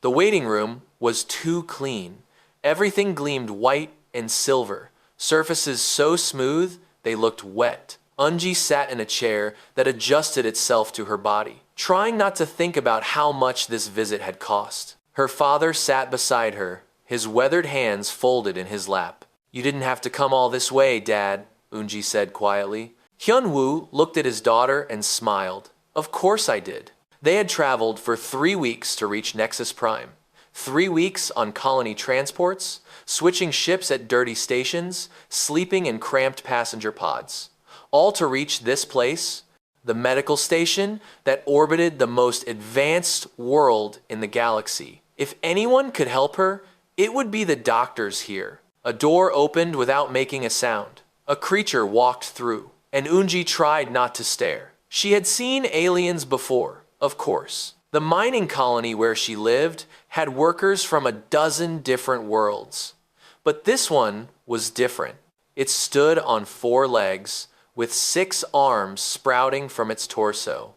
The waiting room was too clean. Everything gleamed white and silver, surfaces so smooth they looked wet. Unji sat in a chair that adjusted itself to her body, trying not to think about how much this visit had cost. Her father sat beside her, his weathered hands folded in his lap. "You didn't have to come all this way, Dad," Unji said quietly. Hyun-woo looked at his daughter and smiled. "Of course I did." They had traveled for 3 weeks to reach Nexus Prime. 3 weeks on colony transports, switching ships at dirty stations, sleeping in cramped passenger pods. All to reach this place, the medical station that orbited the most advanced world in the galaxy. If anyone could help her, it would be the doctors here. A door opened without making a sound. A creature walked through, and Unji tried not to stare. She had seen aliens before, of course. The mining colony where she lived had workers from a dozen different worlds. But this one was different. It stood on 4 legs, with 6 arms sprouting from its torso.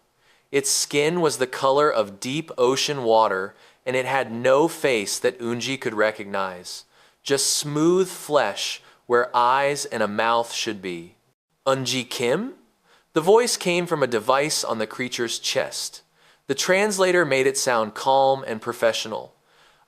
Its skin was the color of deep ocean water, and it had no face that Unji could recognize, just smooth flesh where eyes and a mouth should be. "Unji Kim?" The voice came from a device on the creature's chest. The translator made it sound calm and professional.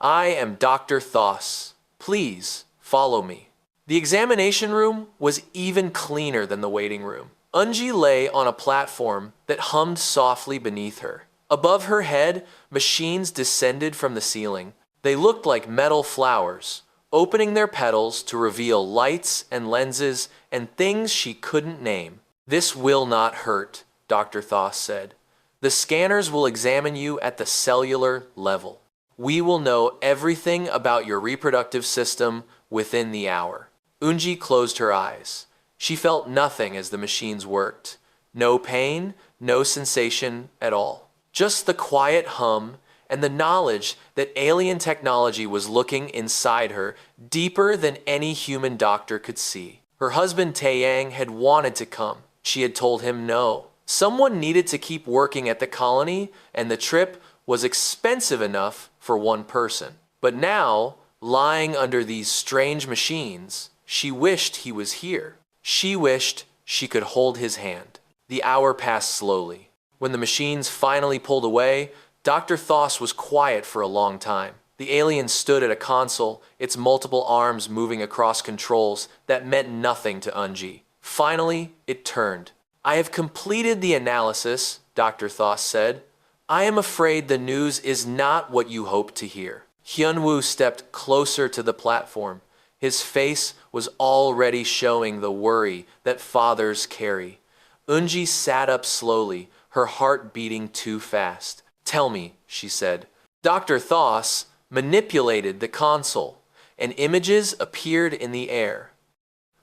"I am Dr. Thos. Please, follow me." The examination room was even cleaner than the waiting room. Unji lay on a platform that hummed softly beneath her. Above her head, machines descended from the ceiling. They looked like metal flowers, opening their petals to reveal lights and lenses and things she couldn't name. "This will not hurt," Dr. Thos said. "The scanners will examine you at the cellular level. We will know everything about your reproductive system within the hour." Unji closed her eyes. She felt nothing as the machines worked. No pain, no sensation at all. Just the quiet hum and the knowledge that alien technology was looking inside her deeper than any human doctor could see. Her husband Taeyang had wanted to come. She had told him no. Someone needed to keep working at the colony, and the trip was expensive enough for one person. But now, lying under these strange machines, she wished he was here. She wished she could hold his hand. The hour passed slowly. When the machines finally pulled away, Dr. Thos was quiet for a long time. The alien stood at a console, its multiple arms moving across controls that meant nothing to Unji. Finally, it turned. "I have completed the analysis," Dr. Thos said. "I am afraid the news is not what you hoped to hear." Hyun-woo stepped closer to the platform. His face was already showing the worry that fathers carry. Unji sat up slowly, her heart beating too fast. "Tell me," she said. Dr. Thos manipulated the console, and images appeared in the air.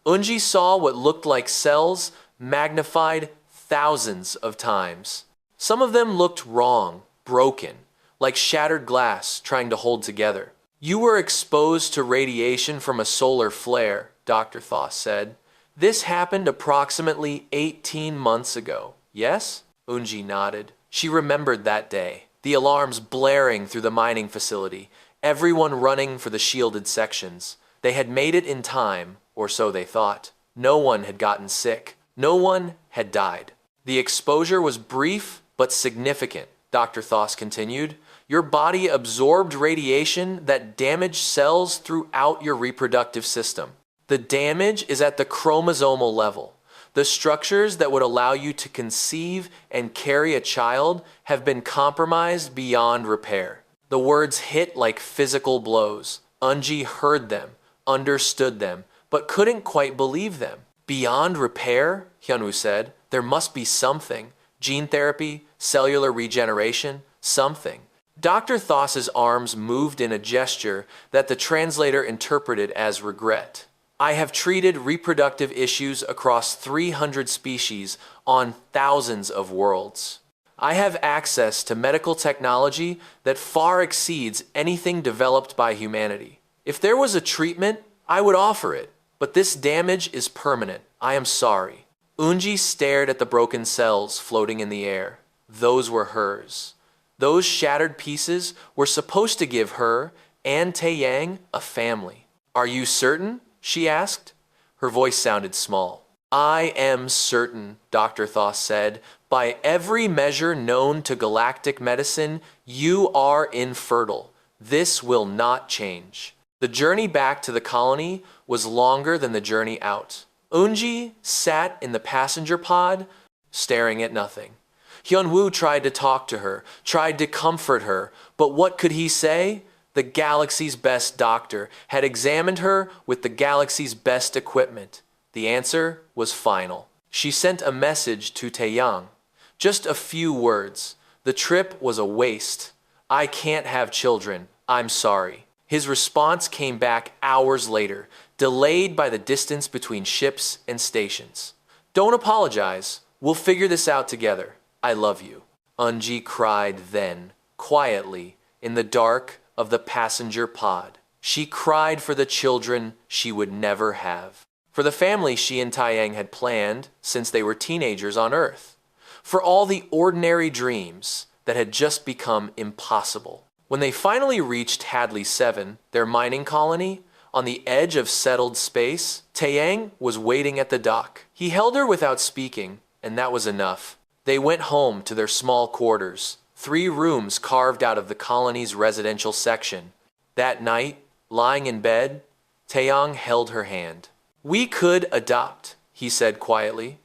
Unji saw what looked like cells magnified thousands of times. Some of them looked wrong, broken, like shattered glass trying to hold together. "You were exposed to radiation from a solar flare," Dr. Thos said. "This happened approximately 18 months ago, yes?" Unji nodded. She remembered that day. The alarms blaring through the mining facility, everyone running for the shielded sections. They had made it in time, or so they thought. No one had gotten sick. No one had died. "The exposure was brief but significant," Dr. Thos continued. "Your body absorbed radiation that damaged cells throughout your reproductive system. The damage is at the chromosomal level. The structures that would allow you to conceive and carry a child have been compromised beyond repair." The words hit like physical blows. Unji heard them, understood them, but couldn't quite believe them. "Beyond repair?" Hyun-woo said. "There must be something. Gene therapy, cellular regeneration, something." Dr. Thos's arms moved in a gesture that the translator interpreted as regret. "I have treated reproductive issues across 300 species on thousands of worlds. I have access to medical technology that far exceeds anything developed by humanity. If there was a treatment, I would offer it, but this damage is permanent. I am sorry." Unji stared at the broken cells floating in the air. Those were hers. Those shattered pieces were supposed to give her and Taeyang a family. Are you certain? She asked. Her voice sounded small. I am certain, Dr. Thoth said. By every measure known to galactic medicine, you are infertile. This will not change. The journey back to the colony was longer than the journey out. Eunji sat in the passenger pod, staring at nothing. Hyunwoo tried to talk to her, tried to comfort her, but what could he say? The galaxy's best doctor had examined her with the galaxy's best equipment. The answer was final. She sent a message to Taeyang. Just a few words. The trip was a waste. I can't have children. I'm sorry. His response came back hours later, delayed by the distance between ships and stations. Don't apologize. We'll figure this out together. I love you. Eunji cried then, quietly, in the dark of the passenger pod. She cried for the children she would never have. For the family she and Taeyang had planned since they were teenagers on Earth. For all the ordinary dreams that had just become impossible. When they finally reached Hadley 7, their mining colony, on the edge of settled space, Taeyang was waiting at the dock. He held her without speaking, and that was enough. They went home to their small quarters, 3 rooms carved out of the colony's residential section. That night, lying in bed, Taeyang held her hand. We could adopt, he said quietly.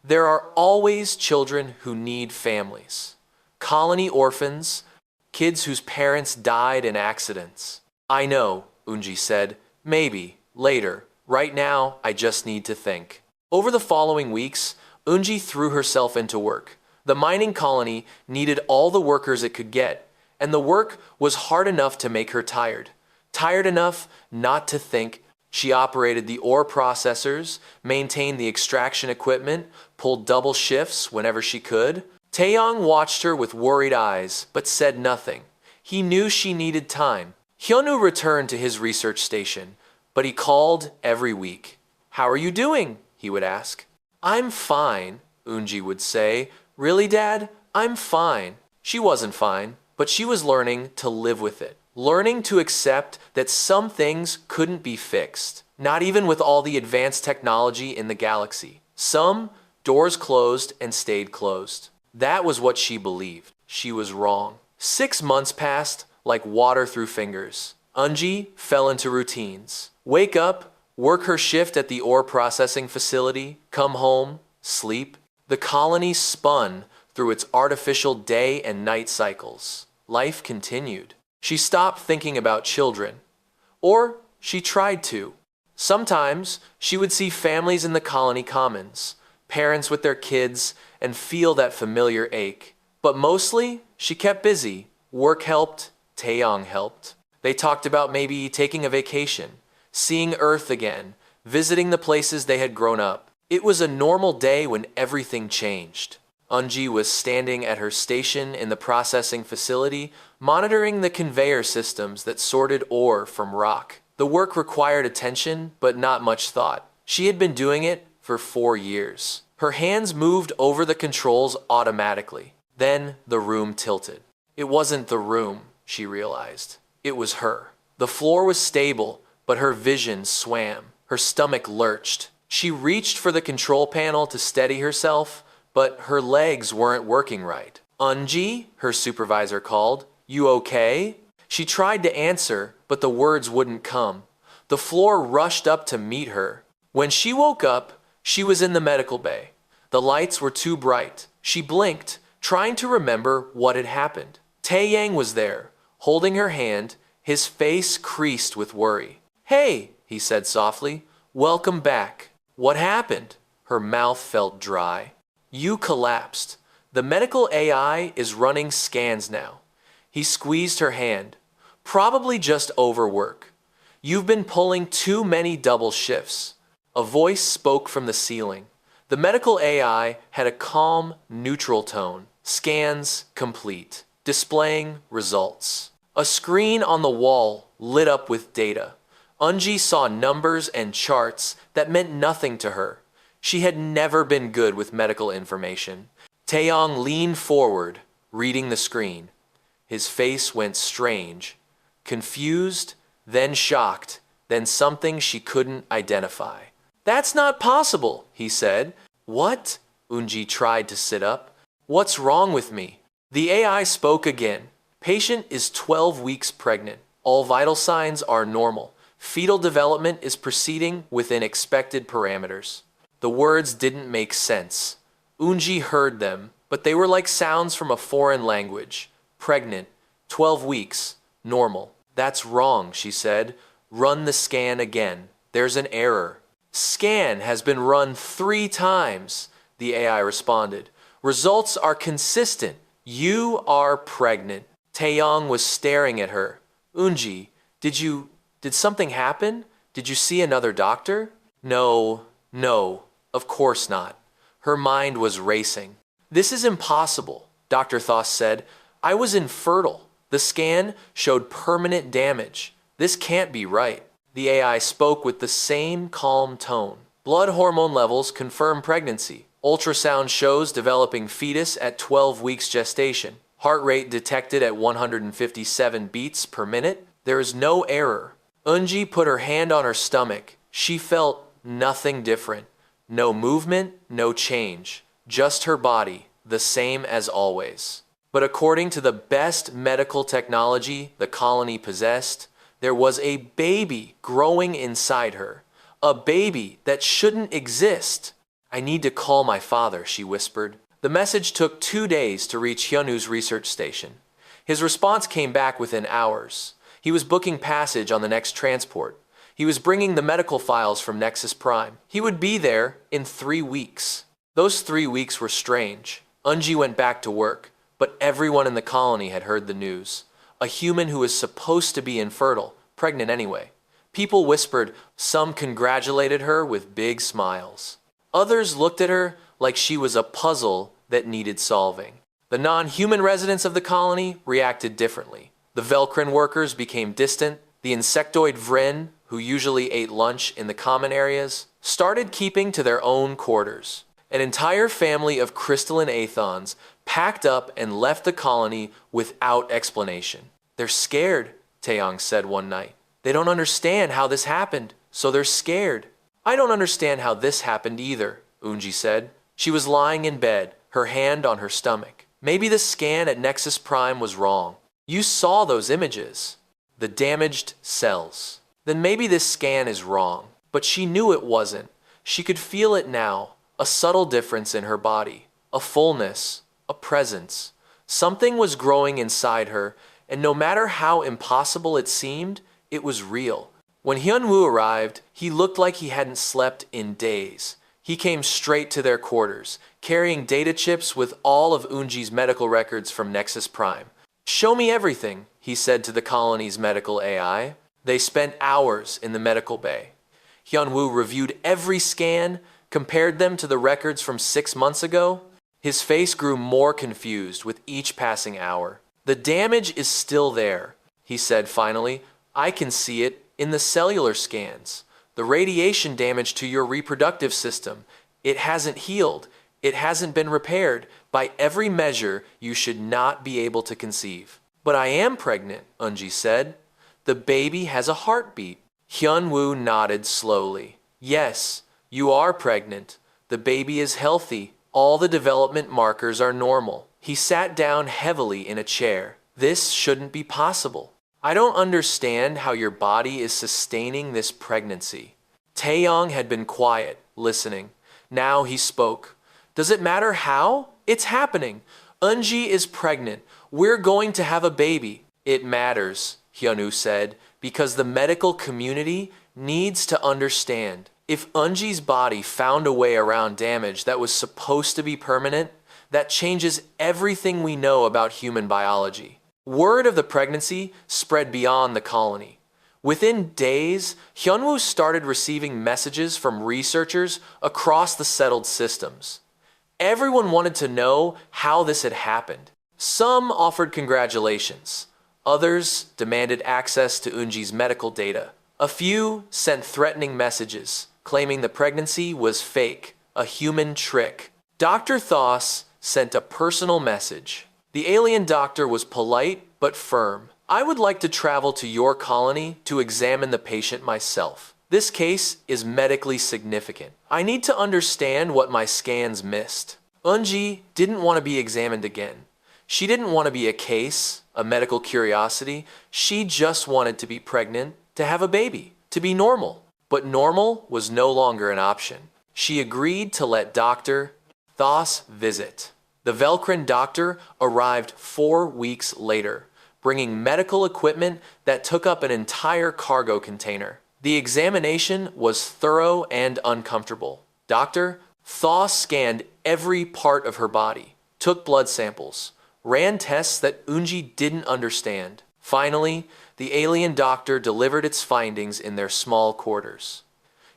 There are always children who need families. Colony orphans, kids whose parents died in accidents. I know, Eunji said. Maybe, later. Right now, I just need to think. Over the following weeks, Eunji threw herself into work. The mining colony needed all the workers it could get, and the work was hard enough to make her tired. Tired enough not to think. She operated the ore processors, maintained the extraction equipment, pulled double shifts whenever she could. Taeyang watched her with worried eyes, but said nothing. He knew she needed time. Hyunwoo returned to his research station, but he called every week. How are you doing? He would ask. I'm fine, Eunji would say. Really, Dad? I'm fine. She wasn't fine, but she was learning to live with it. Learning to accept that some things couldn't be fixed, not even with all the advanced technology in the galaxy. Some doors closed and stayed closed. That was what she believed. She was wrong. 6 months passed like water through fingers. Eunji fell into routines. Wake up, work her shift at the ore processing facility, come home, sleep. The colony spun through its artificial day and night cycles. Life continued. She stopped thinking about children. Or she tried to. Sometimes she would see families in the colony commons, parents with their kids, and feel that familiar ache. But mostly, she kept busy. Work helped, Taeyang helped. They talked about maybe taking a vacation, seeing Earth again, visiting the places they had grown up. It was a normal day when everything changed. Eunji was standing at her station in the processing facility, monitoring the conveyor systems that sorted ore from rock. The work required attention, but not much thought. She had been doing it for 4 years. Her hands moved over the controls automatically. Then the room tilted. It wasn't the room, she realized. It was her. The floor was stable, but her vision swam. Her stomach lurched. She reached for the control panel to steady herself, but her legs weren't working right. Eunji, her supervisor called. You okay? She tried to answer, but the words wouldn't come. The floor rushed up to meet her. When she woke up, she was in the medical bay. The lights were too bright. She blinked, trying to remember what had happened. Taeyang was there, holding her hand, his face creased with worry. Hey, he said softly. Welcome back. What happened? Her mouth felt dry. You collapsed. The medical AI is running scans now. He squeezed her hand. Probably just overwork. You've been pulling too many double shifts. A voice spoke from the ceiling. The medical AI had a calm, neutral tone. Scans complete. Displaying results. A screen on the wall lit up with data. Eunji saw numbers and charts that meant nothing to her. She had never been good with medical information. Taeyang leaned forward, reading the screen. His face went strange, confused, then shocked, then something she couldn't identify. "That's not possible," he said. "What?" Unji tried to sit up. "What's wrong with me?" The AI spoke again. "Patient is 12 weeks pregnant. All vital signs are normal. Fetal development is proceeding within expected parameters." The words didn't make sense. Unji heard them, but they were like sounds from a foreign language. Pregnant, 12 weeks, normal. "That's wrong," she said. "Run the scan again. There's an error." "Scan has been run 3 times," the AI responded. "Results are consistent. You are pregnant." Taeyong was staring at her. "Unji, did something happen? Did you see another doctor?" No, of course not." Her mind was racing. "This is impossible," Dr. Thoss said. "I was infertile. The scan showed permanent damage. This can't be right." The AI spoke with the same calm tone. "Blood hormone levels confirm pregnancy. Ultrasound shows developing fetus at 12 weeks gestation. Heart rate detected at 157 beats per minute. There is no error." Unji put her hand on her stomach. She felt nothing different. No movement, no change. Just her body, the same as always. But according to the best medical technology the colony possessed, there was a baby growing inside her. A baby that shouldn't exist. "I need to call my father," she whispered. The message took 2 days to reach Hyunwoo's research station. His response came back within hours. He was booking passage on the next transport. He was bringing the medical files from Nexus Prime. He would be there in 3 weeks. Those 3 weeks were strange. Unji went back to work, but everyone in the colony had heard the news. A human who was supposed to be infertile, pregnant anyway. People whispered, some congratulated her with big smiles. Others looked at her like she was a puzzle that needed solving. The non-human residents of the colony reacted differently. The Velcrin workers became distant. The insectoid Vren, who usually ate lunch in the common areas, started keeping to their own quarters. An entire family of crystalline Athons packed up and left the colony without explanation. "They're scared," Taeyong said one night. "They don't understand how this happened, so they're scared." "I don't understand how this happened either," Unji said. She was lying in bed, her hand on her stomach. "Maybe the scan at Nexus Prime was wrong. You saw those images. The damaged cells. Then maybe this scan is wrong." But she knew it wasn't. She could feel it now, a subtle difference in her body, a fullness, a presence. Something was growing inside her, and no matter how impossible it seemed, it was real. When Hyunwoo arrived, he looked like he hadn't slept in days. He came straight to their quarters, carrying data chips with all of Unji's medical records from Nexus Prime. "Show me everything," he said to the colony's medical AI. They spent hours in the medical bay. Hyunwoo reviewed every scan, compared them to the records from 6 months ago. His face grew more confused with each passing hour. "The damage is still there," he said finally. "I can see it in the cellular scans. The radiation damage to your reproductive system. It hasn't healed. It hasn't been repaired. By every measure, you should not be able to conceive." "But I am pregnant," Unji said. "The baby has a heartbeat." Hyunwoo nodded slowly. "Yes, you are pregnant. The baby is healthy. All the development markers are normal." He sat down heavily in a chair. "This shouldn't be possible. I don't understand how your body is sustaining this pregnancy." Taeyong had been quiet, listening. Now he spoke. "Does it matter how? It's happening. Unji is pregnant. We're going to have a baby." "It matters," Hyunwoo said, "because the medical community needs to understand. If Unji's body found a way around damage that was supposed to be permanent, that changes everything we know about human biology." Word of the pregnancy spread beyond the colony. Within days, Hyunwoo started receiving messages from researchers across the settled systems. Everyone wanted to know how this had happened. Some offered congratulations. Others demanded access to Unji's medical data. A few sent threatening messages, claiming the pregnancy was fake, a human trick. Dr. Thoss sent a personal message. The alien doctor was polite but firm. I would like to travel to your colony to examine the patient myself. This case is medically significant. I need to understand what my scans missed. Unji didn't want to be examined again. She didn't want to be a case, a medical curiosity. She just wanted to be pregnant, to have a baby, to be normal. But normal was no longer an option. She agreed to let Dr. Thos visit. The Velcrin doctor arrived 4 weeks later, bringing medical equipment that took up an entire cargo container. The examination was thorough and uncomfortable. Dr. Thos scanned every part of her body, took blood samples, ran tests that Unji didn't understand. Finally, the alien doctor delivered its findings in their small quarters.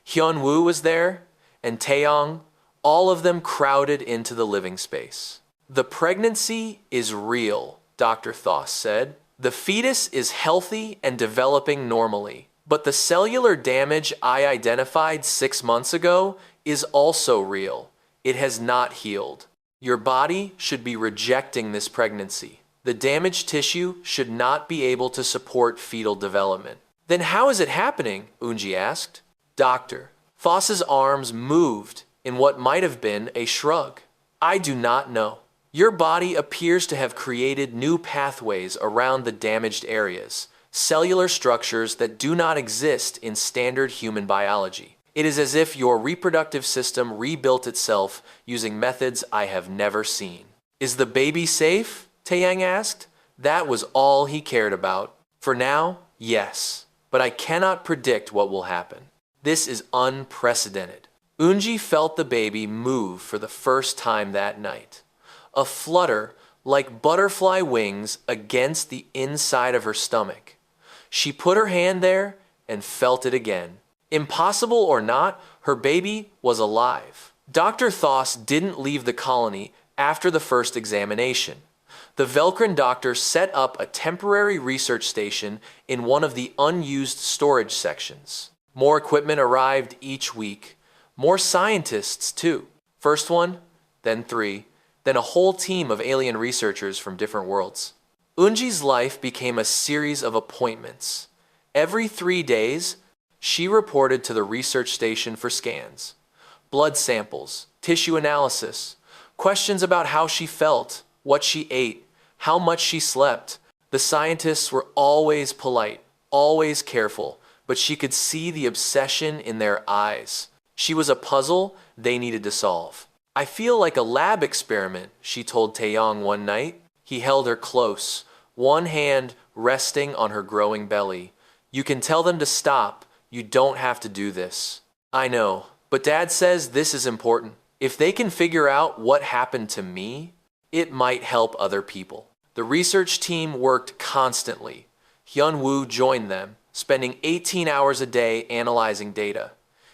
Hyunwoo was there, and Taeyong, all of them crowded into the living space. The pregnancy is real, Dr. Thos said. The fetus is healthy and developing normally, but the cellular damage I identified 6 months ago is also real. It has not healed. Your body should be rejecting this pregnancy. The damaged tissue should not be able to support fetal development. Then how is it happening? Unji asked. Doctor, Thos's arms moved in what might have been a shrug. I do not know. Your body appears to have created new pathways around the damaged areas, cellular structures that do not exist in standard human biology. It is as if your reproductive system rebuilt itself using methods I have never seen. Is the baby safe? Taeyang asked. That was all he cared about. For now, yes, but I cannot predict what will happen. This is unprecedented. Unji felt the baby move for the first time that night. A flutter like butterfly wings against the inside of her stomach. She put her hand there and felt it again. Impossible or not, her baby was alive. Dr. Thos didn't leave the colony after the first examination. The Velcrin doctor set up a temporary research station in one of the unused storage sections. More equipment arrived each week. More scientists, too. First one, then 3, then a whole team of alien researchers from different worlds. Unji's life became a series of appointments. Every 3 days, she reported to the research station for scans, blood samples, tissue analysis, questions about how she felt, what she ate, how much she slept. The scientists were always polite, always careful, but she could see the obsession in their eyes. She was a puzzle they needed to solve. I feel like a lab experiment, she told Taeyong one night. He held her close, one hand resting on her growing belly. You can tell them to stop. You don't have to do this. I know, but Dad says this is important. If they can figure out what happened to me, it might help other people. The research team worked constantly. Hyunwoo joined them, spending 18 hours a day analyzing data.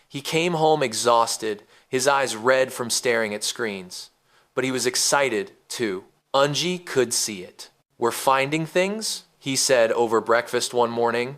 He came home exhausted, his eyes red from staring at screens. But he was excited, too. Unji could see it. We're finding things, he said over breakfast one morning.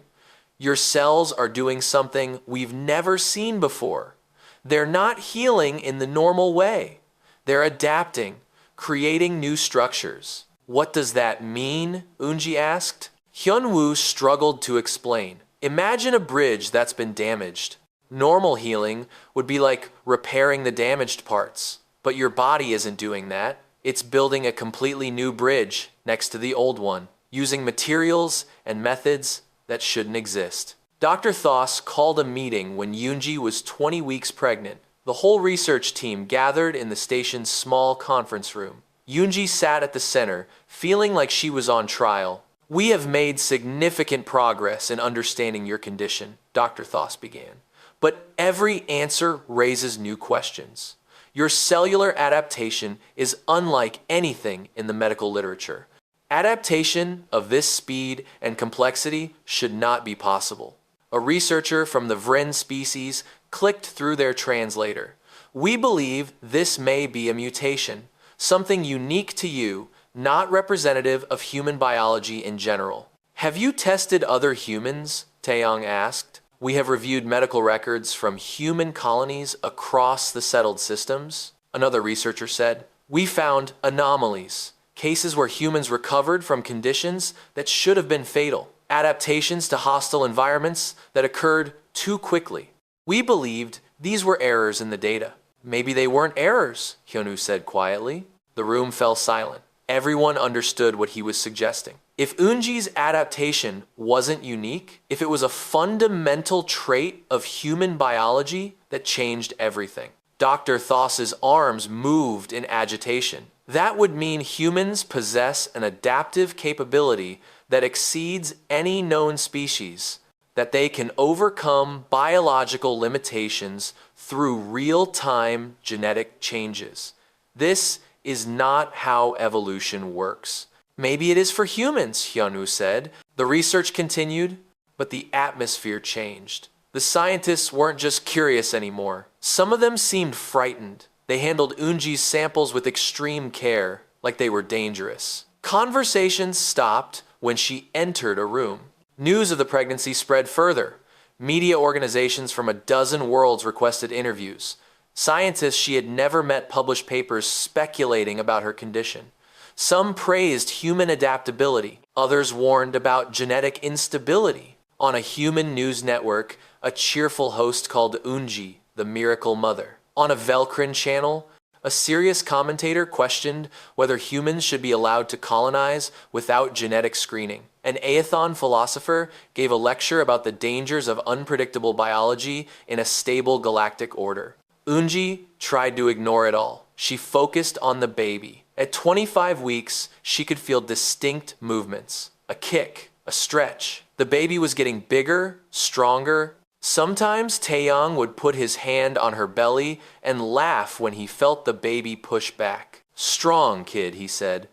Your cells are doing something we've never seen before. They're not healing in the normal way. They're adapting, creating new structures. What does that mean? Unji asked. Hyunwoo struggled to explain. Imagine a bridge that's been damaged. Normal healing would be like repairing the damaged parts. But your body isn't doing that. It's building a completely new bridge next to the old one, using materials and methods that shouldn't exist. Dr. Thos called a meeting when Yoonji was 20 weeks pregnant. The whole research team gathered in the station's small conference room. Yoonji sat at the center, feeling like she was on trial. We have made significant progress in understanding your condition, Dr. Thos began. But every answer raises new questions. Your cellular adaptation is unlike anything in the medical literature. Adaptation of this speed and complexity should not be possible. A researcher from the Vren species clicked through their translator. We believe this may be a mutation, something unique to you, not representative of human biology in general. Have you tested other humans? Taeyong asked. We have reviewed medical records from human colonies across the settled systems, another researcher said. We found anomalies, cases where humans recovered from conditions that should have been fatal, adaptations to hostile environments that occurred too quickly. We believed these were errors in the data. Maybe they weren't errors, Hyunwoo said quietly. The room fell silent. Everyone understood what he was suggesting. If Eunji's adaptation wasn't unique, if it was a fundamental trait of human biology that changed everything. Dr. Thos's arms moved in agitation. That would mean humans possess an adaptive capability that exceeds any known species, that they can overcome biological limitations through real-time genetic changes. This is not how evolution works. Maybe it is for humans, Hyunwoo said. The research continued, but the atmosphere changed. The scientists weren't just curious anymore. Some of them seemed frightened. They handled Eunji's samples with extreme care, like they were dangerous. Conversations stopped when she entered a room. News of the pregnancy spread further. Media organizations from a dozen worlds requested interviews. Scientists she had never met published papers speculating about her condition. Some praised human adaptability. Others warned about genetic instability. On a human news network, a cheerful host called Eunji the Miracle Mother. On a Velcrin channel, a serious commentator questioned whether humans should be allowed to colonize without genetic screening. An Aethon philosopher gave a lecture about the dangers of unpredictable biology in a stable galactic order. Eunji tried to ignore it all. She focused on the baby. At 25 weeks, she could feel distinct movements. A kick, a stretch. The baby was getting bigger, stronger. Sometimes Taeyong would put his hand on her belly and laugh when he felt the baby push back. "Strong kid," he said.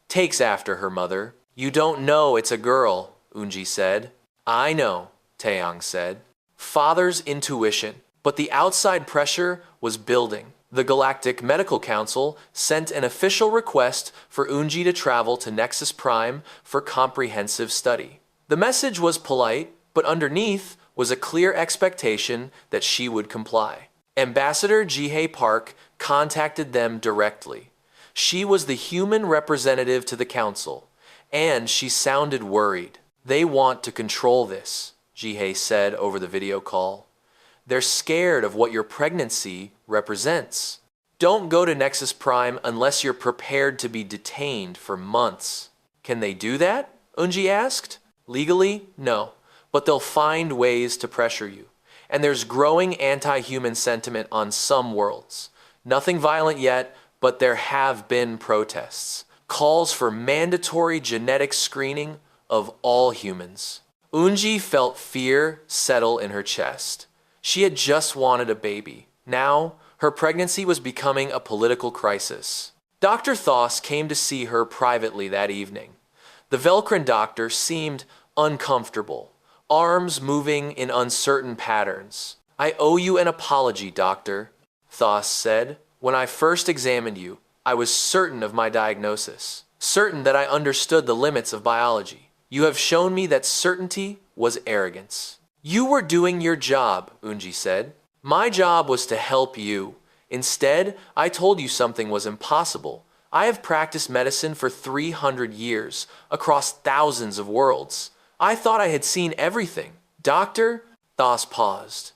"Takes after her mother." "You don't know it's a girl," Eunji said. "I know," Taeyong said. Father's intuition. But the outside pressure was building. The Galactic Medical Council sent an official request for Eunji to travel to Nexus Prime for comprehensive study. The message was polite, but underneath was a clear expectation that she would comply. Ambassador Ji-hae Park contacted them directly. She was the human representative to the council, and she sounded worried. "They want to control this," Ji-hae said over the video call. "They're scared of what your pregnancy represents. Don't go to Nexus Prime unless you're prepared to be detained for months." "Can they do that?" Eunji asked. "Legally, no. But they'll find ways to pressure you. And there's growing anti-human sentiment on some worlds. Nothing violent yet, but there have been protests. Calls for mandatory genetic screening of all humans." Eunji felt fear settle in her chest. She had just wanted a baby. Now, her pregnancy was becoming a political crisis. Dr. Thos came to see her privately that evening. The Velcrin doctor seemed uncomfortable, arms moving in uncertain patterns. "I owe you an apology, doctor," Thos said. "When I first examined you, I was certain of my diagnosis, certain that I understood the limits of biology. You have shown me that certainty was arrogance." "You were doing your job," Eunji said. "My job was to help you. Instead, I told you something was impossible. I have practiced medicine for 300 years, across thousands of worlds. I thought I had seen everything." "Doctor," Thos paused,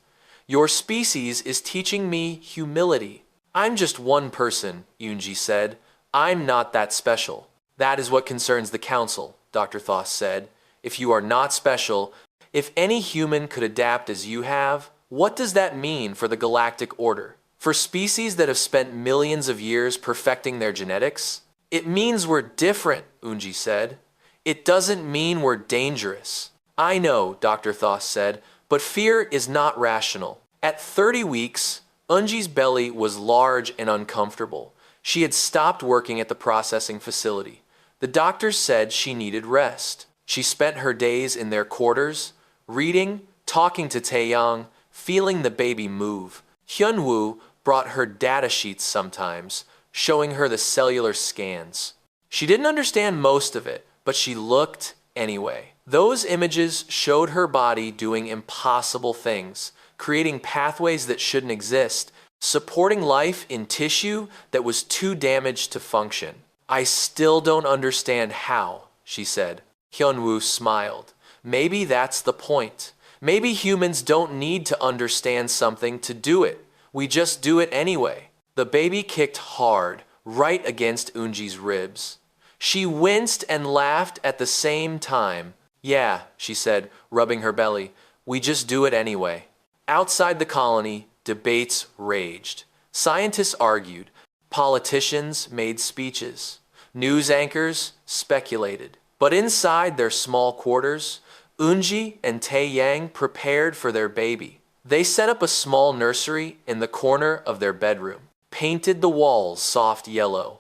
"your species is teaching me humility." "I'm just one person," Eunji said. "I'm not that special." "That is what concerns the council," Dr. Thos said. "If you are not special, if any human could adapt as you have, what does that mean for the galactic order? For species that have spent millions of years perfecting their genetics?" "It means we're different," Eunji said. "It doesn't mean we're dangerous." "I know," Dr. Thos said, "but fear is not rational." At 30 weeks, Eunji's belly was large and uncomfortable. She had stopped working at the processing facility. The doctors said she needed rest. She spent her days in their quarters, reading, talking to Taeyong, feeling the baby move. Hyunwoo brought her data sheets sometimes, showing her the cellular scans. She didn't understand most of it, but she looked anyway. Those images showed her body doing impossible things, creating pathways that shouldn't exist, supporting life in tissue that was too damaged to function. I still don't understand how, she said. Hyunwoo smiled. Maybe that's the point. Maybe humans don't need to understand something to do it. We just do it anyway. The baby kicked hard, right against Unji's ribs. She winced and laughed at the same time. Yeah, she said, rubbing her belly. We just do it anyway. Outside the colony, debates raged. Scientists argued. Politicians made speeches. News anchors speculated. But inside their small quarters, Unji and Tae-yang prepared for their baby. They set up a small nursery in the corner of their bedroom, painted the walls soft yellow,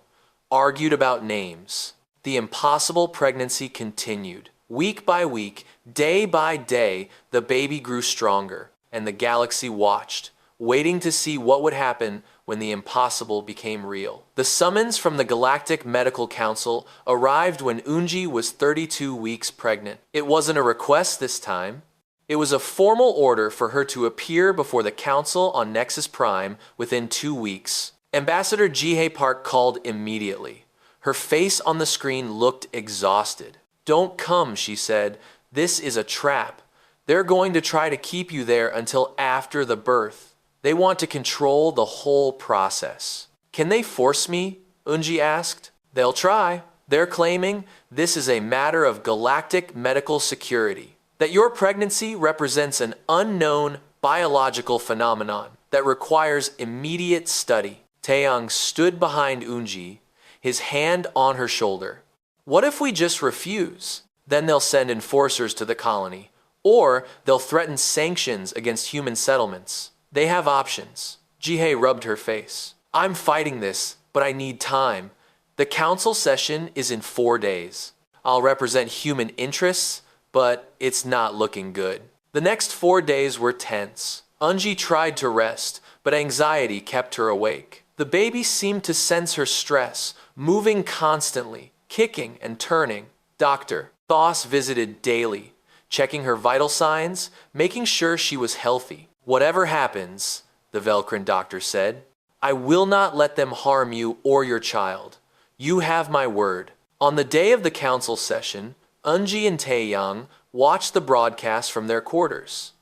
argued about names. The impossible pregnancy continued. Week by week, day by day, the baby grew stronger, and the galaxy watched, waiting to see what would happen when the impossible became real. The summons from the Galactic Medical Council arrived when Unji was 32 weeks pregnant. It wasn't a request this time. It was a formal order for her to appear before the Council on Nexus Prime within 2 weeks. Ambassador Jihye Park called immediately. Her face on the screen looked exhausted. Don't come, she said. This is a trap. They're going to try to keep you there until after the birth. They want to control the whole process. Can they force me? Unji asked. They'll try. They're claiming this is a matter of galactic medical security, that your pregnancy represents an unknown biological phenomenon that requires immediate study. Taeyang stood behind Unji, his hand on her shoulder. What if we just refuse? Then they'll send enforcers to the colony, or they'll threaten sanctions against human settlements. They have options. Jihye rubbed her face. I'm fighting this, but I need time. The council session is in 4 days. I'll represent human interests, but it's not looking good. The next 4 days were tense. Unji tried to rest, but anxiety kept her awake. The baby seemed to sense her stress, moving constantly, kicking and turning. Dr. Thos visited daily, checking her vital signs, making sure she was healthy. Whatever happens, the Velcrin doctor said, I will not let them harm you or your child. You have my word. On the day of the council session, Unji and Taeyang watched the broadcast from their quarters.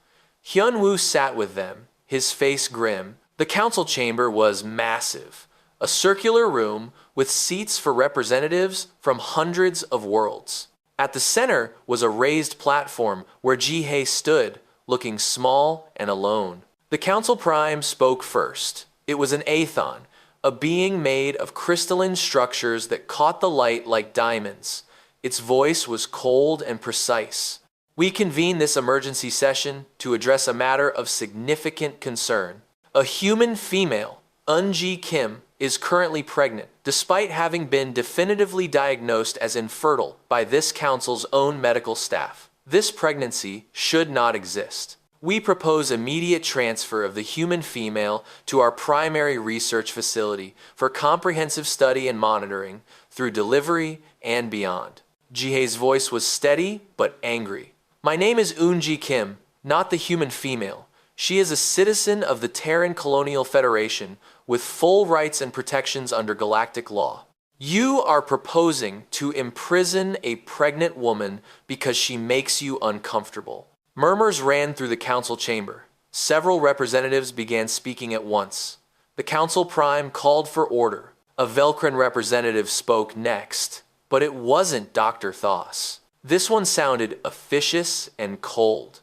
Hyunwoo sat with them, his face grim. The council chamber was massive, a circular room with seats for representatives from hundreds of worlds. At the center was a raised platform where Jihye stood, looking small and alone. The Council Prime spoke first. It was an Aethon, a being made of crystalline structures that caught the light like diamonds. Its voice was cold and precise. We convene this emergency session to address a matter of significant concern. A human female, Unji Kim, is currently pregnant, despite having been definitively diagnosed as infertile by this council's own medical staff. This pregnancy should not exist. We propose immediate transfer of the human female to our primary research facility for comprehensive study and monitoring through delivery and beyond. Jihye's voice was steady but angry. My name is Unji Kim, not the human female. She is a citizen of the Terran Colonial Federation with full rights and protections under galactic law. You are proposing to imprison a pregnant woman because she makes you uncomfortable. Murmurs ran through the council chamber. Several representatives began speaking at once. The Council Prime called for order. A Velcrin representative spoke next, but it wasn't Dr. Thos. This one sounded officious and cold.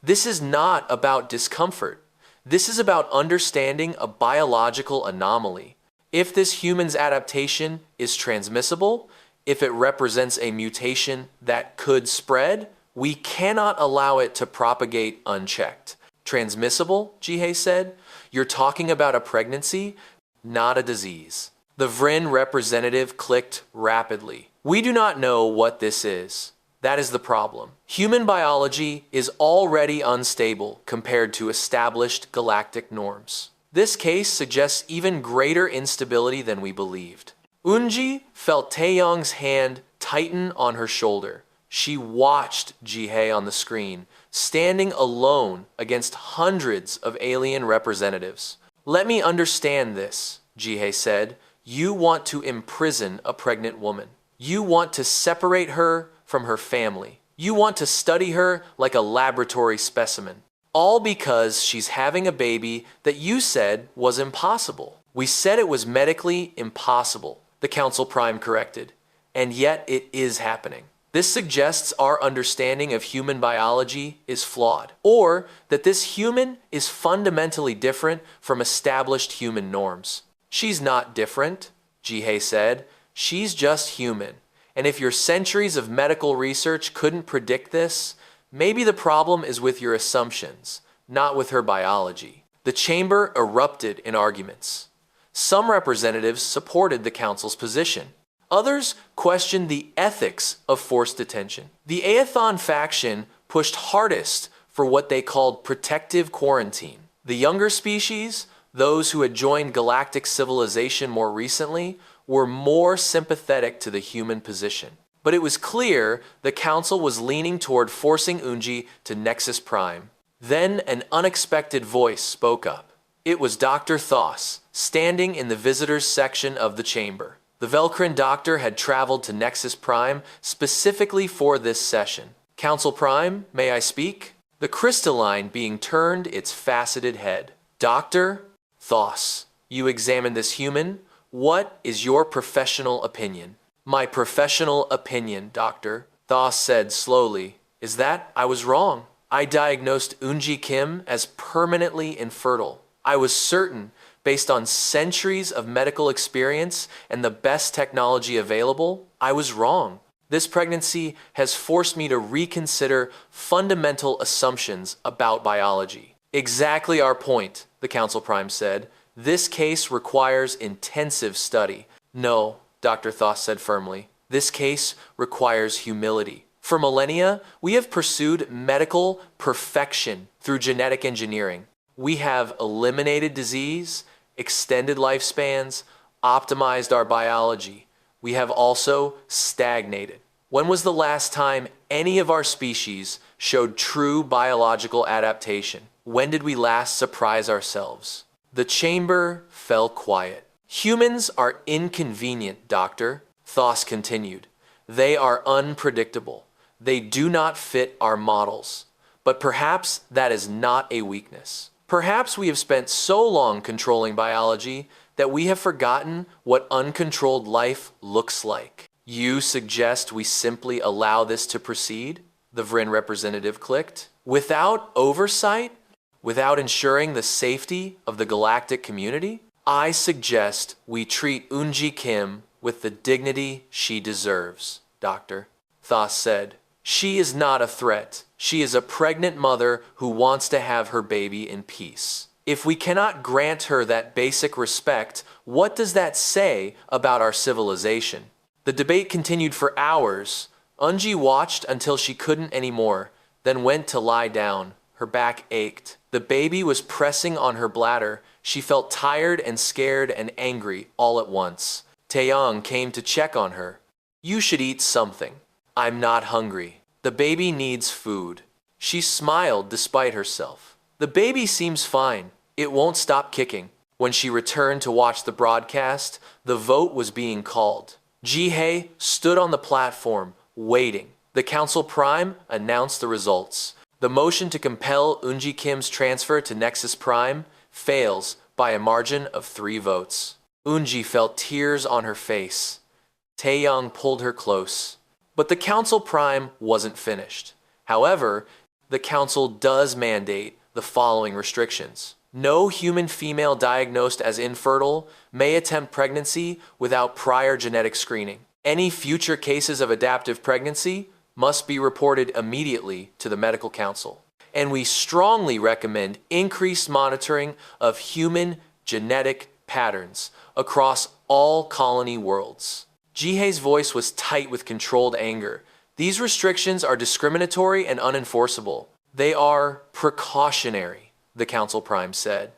This is not about discomfort. This is about understanding a biological anomaly. If this human's adaptation is transmissible, if it represents a mutation that could spread, we cannot allow it to propagate unchecked. Transmissible, Jihye said? You're talking about a pregnancy, not a disease. The Vrin representative clicked rapidly. We do not know what this is. That is the problem. Human biology is already unstable compared to established galactic norms. This case suggests even greater instability than we believed. Unji felt Taeyang's hand tighten on her shoulder. She watched Jihye on the screen, standing alone against hundreds of alien representatives. Let me understand this, Jihye said. You want to imprison a pregnant woman. You want to separate her from her family. You want to study her like a laboratory specimen. All because she's having a baby that you said was impossible. We said it was medically impossible, the Council Prime corrected. And yet it is happening. This suggests our understanding of human biology is flawed, or that this human is fundamentally different from established human norms. She's not different, Jihei said. She's just human. And if your centuries of medical research couldn't predict this, maybe the problem is with your assumptions, not with her biology. The chamber erupted in arguments. Some representatives supported the council's position. Others questioned the ethics of forced detention. The Aethon faction pushed hardest for what they called protective quarantine. The younger species, those who had joined galactic civilization more recently, were more sympathetic to the human position. But it was clear the council was leaning toward forcing Unji to Nexus Prime. Then an unexpected voice spoke up. It was Dr. Thos, standing in the visitors section of the chamber. The Velcrin doctor had traveled to Nexus Prime specifically for this session. Council Prime, may I speak? The crystalline being turned its faceted head. Dr. Thos, you examined this human. What is your professional opinion? My professional opinion, Doctor, Thos said slowly, is that I was wrong. I diagnosed Unji Kim as permanently infertile. I was certain, based on centuries of medical experience and the best technology available, I was wrong. This pregnancy has forced me to reconsider fundamental assumptions about biology. Exactly our point, the Council Prime said. This case requires intensive study. No, Dr. Thos said firmly. This case requires humility. For millennia, we have pursued medical perfection through genetic engineering. We have eliminated disease, extended lifespans, optimized our biology. We have also stagnated. When was the last time any of our species showed true biological adaptation? When did we last surprise ourselves? The chamber fell quiet. Humans are inconvenient, Doctor, Thos continued. They are unpredictable. They do not fit our models. But perhaps that is not a weakness. Perhaps we have spent so long controlling biology that we have forgotten what uncontrolled life looks like. You suggest we simply allow this to proceed? The Vrin representative clicked. Without oversight? Without ensuring the safety of the galactic community? I suggest we treat Unji Kim with the dignity she deserves, Doctor, Thos said. She is not a threat. She is a pregnant mother who wants to have her baby in peace. If we cannot grant her that basic respect, what does that say about our civilization? The debate continued for hours. Unji watched until she couldn't anymore, then went to lie down. Her back ached. The baby was pressing on her bladder. She felt tired and scared and angry all at once. Taeyong came to check on her. You should eat something. I'm not hungry. The baby needs food. She smiled despite herself. The baby seems fine. It won't stop kicking. When she returned to watch the broadcast, the vote was being called. Jihei stood on the platform, waiting. The Council Prime announced the results. The motion to compel Unji Kim's transfer to Nexus Prime fails by a margin of 3 votes. Unji felt tears on her face. Taeyong pulled her close. But the Council Prime wasn't finished. However, the Council does mandate the following restrictions. No human female diagnosed as infertile may attempt pregnancy without prior genetic screening. Any future cases of adaptive pregnancy must be reported immediately to the Medical Council. And we strongly recommend increased monitoring of human genetic patterns across all colony worlds. Jihei's voice was tight with controlled anger. These restrictions are discriminatory and unenforceable. They are precautionary, the Council Prime said.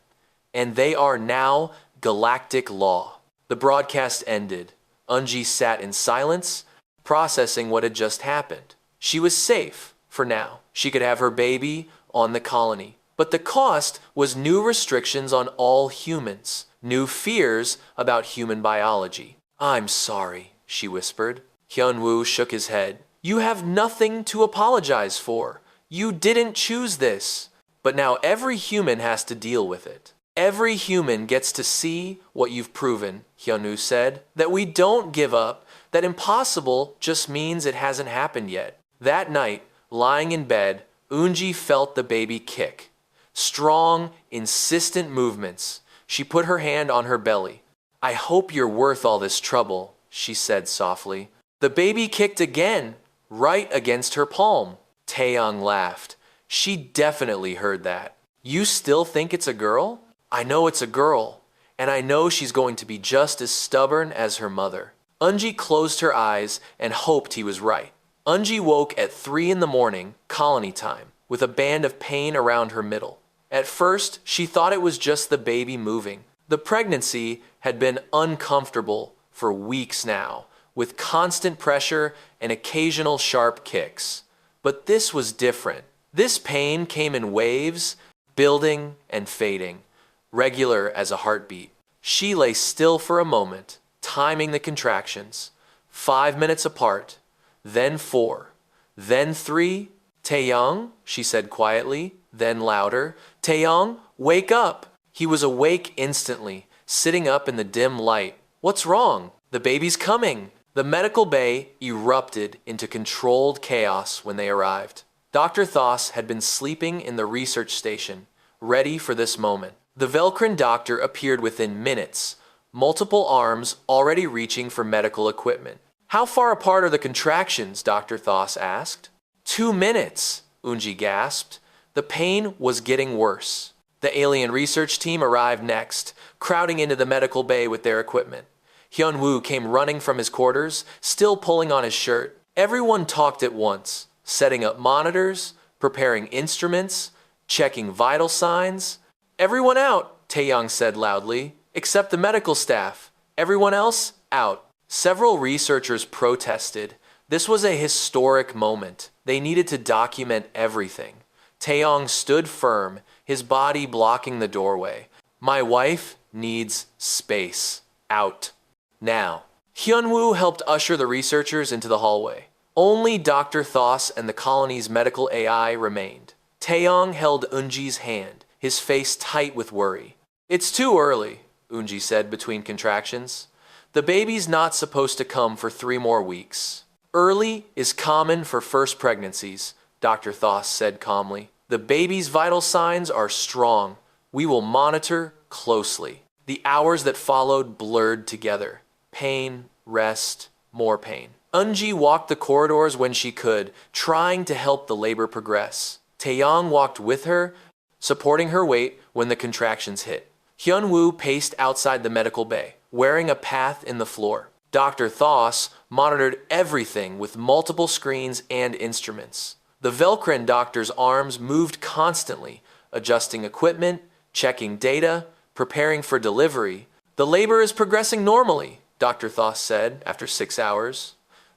And they are now galactic law. The broadcast ended. Unji sat in silence, processing what had just happened. She was safe, for now. She could have her baby on the colony. But the cost was new restrictions on all humans. new fears about human biology. "I'm sorry," she whispered. Hyunwoo shook his head. "You have nothing to apologize for. You didn't choose this. But now every human has to deal with it. Every human gets to see what you've proven," Hyunwoo said. "That we don't give up, that impossible just means it hasn't happened yet." That night, lying in bed, Eunji felt the baby kick. Strong, insistent movements. She put her hand on her belly. "I hope you're worth all this trouble," she said softly. The baby kicked again, right against her palm. Taeyong laughed. She definitely heard that. "You still think it's a girl?" "I know it's a girl, and I know she's going to be just as stubborn as her mother." Eunji closed her eyes and hoped he was right. Eunji woke at 3 in the morning, colony time, with a band of pain around her middle. At first, she thought it was just the baby moving. The pregnancy had been uncomfortable for weeks now, with constant pressure and occasional sharp kicks. But this was different. This pain came in waves, building and fading, regular as a heartbeat. She lay still for a moment, timing the contractions, 5 minutes apart, then 4, then 3. "Taeyong," she said quietly, then louder. "Taeyong, wake up!" He was awake instantly, sitting up in the dim light. "What's wrong?" "The baby's coming." The medical bay erupted into controlled chaos when they arrived. Dr. Thos had been sleeping in the research station, ready for this moment. The Velcrin doctor appeared within minutes, multiple arms already reaching for medical equipment. "How far apart are the contractions?" Dr. Thos asked. 2 minutes, Eunji gasped. The pain was getting worse. The alien research team arrived next, crowding into the medical bay with their equipment. Hyunwoo came running from his quarters, still pulling on his shirt. Everyone talked at once, setting up monitors, preparing instruments, checking vital signs. "Everyone out," Taeyong said loudly, "except the medical staff. Everyone else, out." Several researchers protested. This was a historic moment. They needed to document everything. Taeyong stood firm, his body blocking the doorway. "My wife needs space. Out. Now." Hyunwoo helped usher the researchers into the hallway. Only Dr. Thos and the colony's medical AI remained. Taeyong held Eunji's hand, his face tight with worry. "It's too early," Eunji said between contractions. "The baby's not supposed to come for 3 more weeks." "Early is common for first pregnancies," Dr. Thos said calmly. "The baby's vital signs are strong. We will monitor closely." The hours that followed blurred together. Pain, rest, more pain. Eunji walked the corridors when she could, trying to help the labor progress. Taeyong walked with her, supporting her weight when the contractions hit. Hyunwoo paced outside the medical bay, wearing a path in the floor. Dr. Thos monitored everything with multiple screens and instruments. The Velcrin doctor's arms moved constantly, adjusting equipment, checking data, preparing for delivery. "The labor is progressing normally," Dr. Thos said after 6 hours.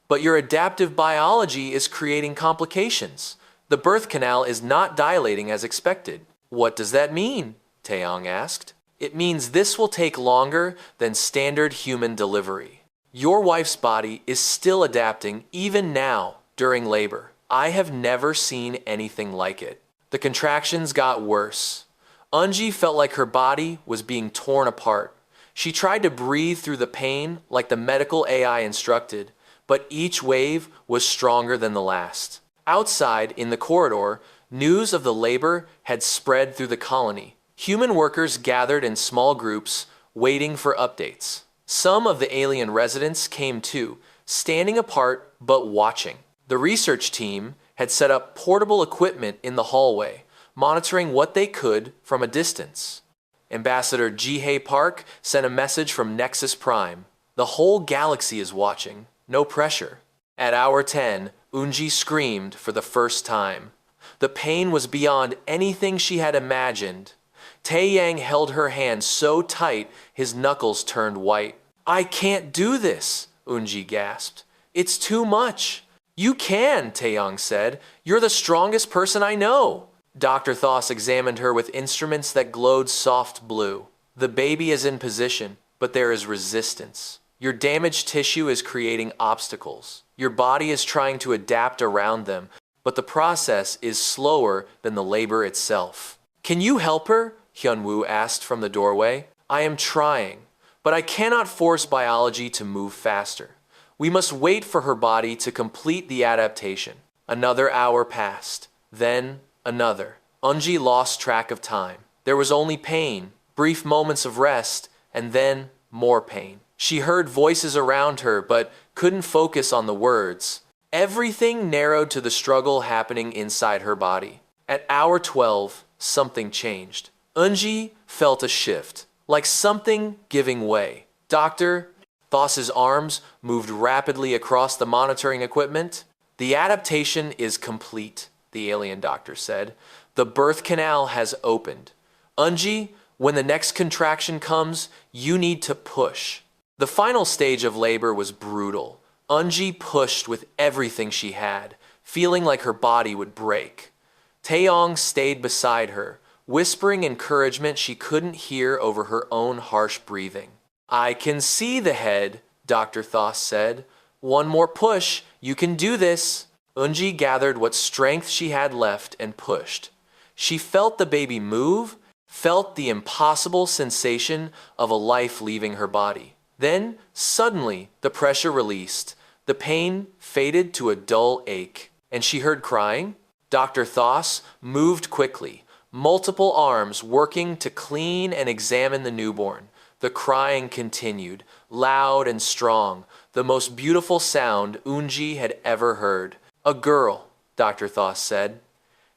"But your adaptive biology is creating complications. The birth canal is not dilating as expected." "What does that mean?" Taeyong asked. "It means this will take longer than standard human delivery. Your wife's body is still adapting even now during labor. I have never seen anything like it." The contractions got worse. Eunji felt like her body was being torn apart. She tried to breathe through the pain like the medical AI instructed, but each wave was stronger than the last. Outside, in the corridor, news of the labor had spread through the colony. Human workers gathered in small groups, waiting for updates. Some of the alien residents came too, standing apart but watching. The research team had set up portable equipment in the hallway, monitoring what they could from a distance. Ambassador Jihei Park sent a message from Nexus Prime. "The whole galaxy is watching. No pressure." At hour 10, Eunji screamed for the first time. The pain was beyond anything she had imagined. Taeyang held her hand so tight his knuckles turned white. "I can't do this," Eunji gasped. "It's too much." "You can," Taeyang said. "You're the strongest person I know." Dr. Thos examined her with instruments that glowed soft blue. The baby is in position, but there is resistance. Your damaged tissue is creating obstacles. Your body is trying to adapt around them, but the process is slower than the labor itself. Can you help her? Hyunwoo asked from the doorway. I am trying, but I cannot force biology to move faster. We must wait for her body to complete the adaptation. Another hour passed, then another. Eunji lost track of time. There was only pain, brief moments of rest, and then more pain. She heard voices around her, but couldn't focus on the words. Everything narrowed to the struggle happening inside her body. At hour 12, something changed. Eunji felt a shift, like something giving way. Dr. Thos's arms moved rapidly across the monitoring equipment. The adaptation is complete, the alien doctor said. The birth canal has opened. Eunji, when the next contraction comes, you need to push. The final stage of labor was brutal. Eunji pushed with everything she had, feeling like her body would break. Taeyong stayed beside her, whispering encouragement she couldn't hear over her own harsh breathing. I can see the head, Dr. Thos said. One more push, you can do this. Eunji gathered what strength she had left and pushed. She felt the baby move, felt the impossible sensation of a life leaving her body. Then, suddenly, the pressure released. The pain faded to a dull ache, and she heard crying. Dr. Thos moved quickly, multiple arms working to clean and examine the newborn. The crying continued, loud and strong, the most beautiful sound Eunji had ever heard. A girl, Dr. Thos said.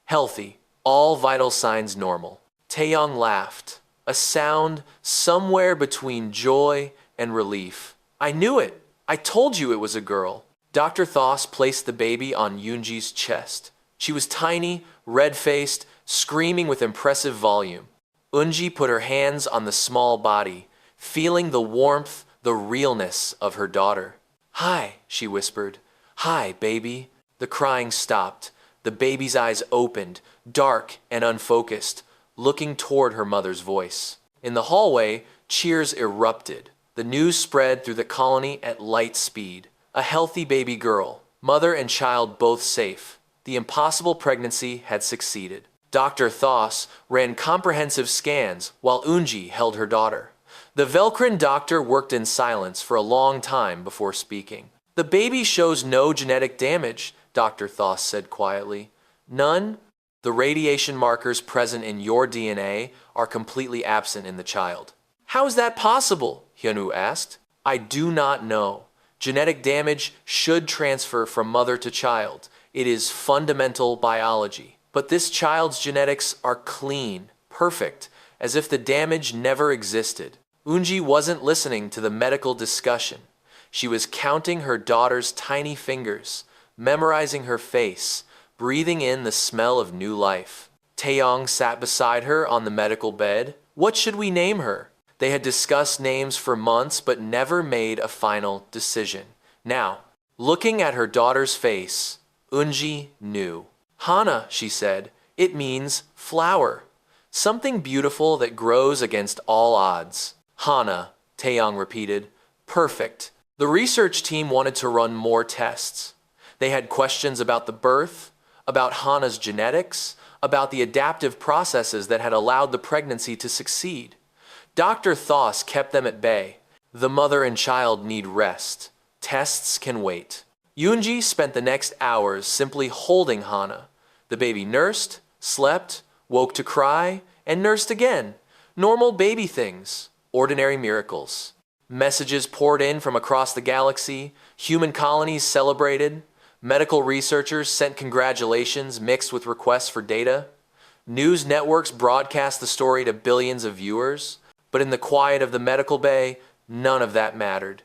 Healthy, all vital signs normal. Taeyong laughed, a sound somewhere between joy and relief. I knew it. I told you it was a girl. Dr. Thos placed the baby on Yoonji's chest. She was tiny, red-faced, screaming with impressive volume. Eunji put her hands on the small body, feeling the warmth, the realness of her daughter. Hi, she whispered. Hi, baby. The crying stopped. The baby's eyes opened, dark and unfocused, looking toward her mother's voice. In the hallway, cheers erupted. The news spread through the colony at light speed. A healthy baby girl, mother and child both safe. The impossible pregnancy had succeeded. Dr. Thos ran comprehensive scans while Eunji held her daughter. The Velcrin doctor worked in silence for a long time before speaking. The baby shows no genetic damage, Dr. Thos said quietly. None? The radiation markers present in your DNA are completely absent in the child. How is that possible? Hyunwoo asked. I do not know. Genetic damage should transfer from mother to child. It is fundamental biology. But this child's genetics are clean, perfect, as if the damage never existed. Eunji wasn't listening to the medical discussion. She was counting her daughter's tiny fingers, memorizing her face, breathing in the smell of new life. Taeyong sat beside her on the medical bed. What should we name her? They had discussed names for months but never made a final decision. Now, looking at her daughter's face, Eunji knew. Hana, she said. It means flower. Something beautiful that grows against all odds. Hana, Taeyong repeated. Perfect. The research team wanted to run more tests. They had questions about the birth, about Hana's genetics, about the adaptive processes that had allowed the pregnancy to succeed. Dr. Thos kept them at bay. The mother and child need rest. Tests can wait. Yoonji spent the next hours simply holding Hana. The baby nursed, slept, woke to cry, and nursed again. Normal baby things. Ordinary miracles. Messages poured in from across the galaxy. Human colonies celebrated. Medical researchers sent congratulations mixed with requests for data. News networks broadcast the story to billions of viewers. But in the quiet of the medical bay, none of that mattered.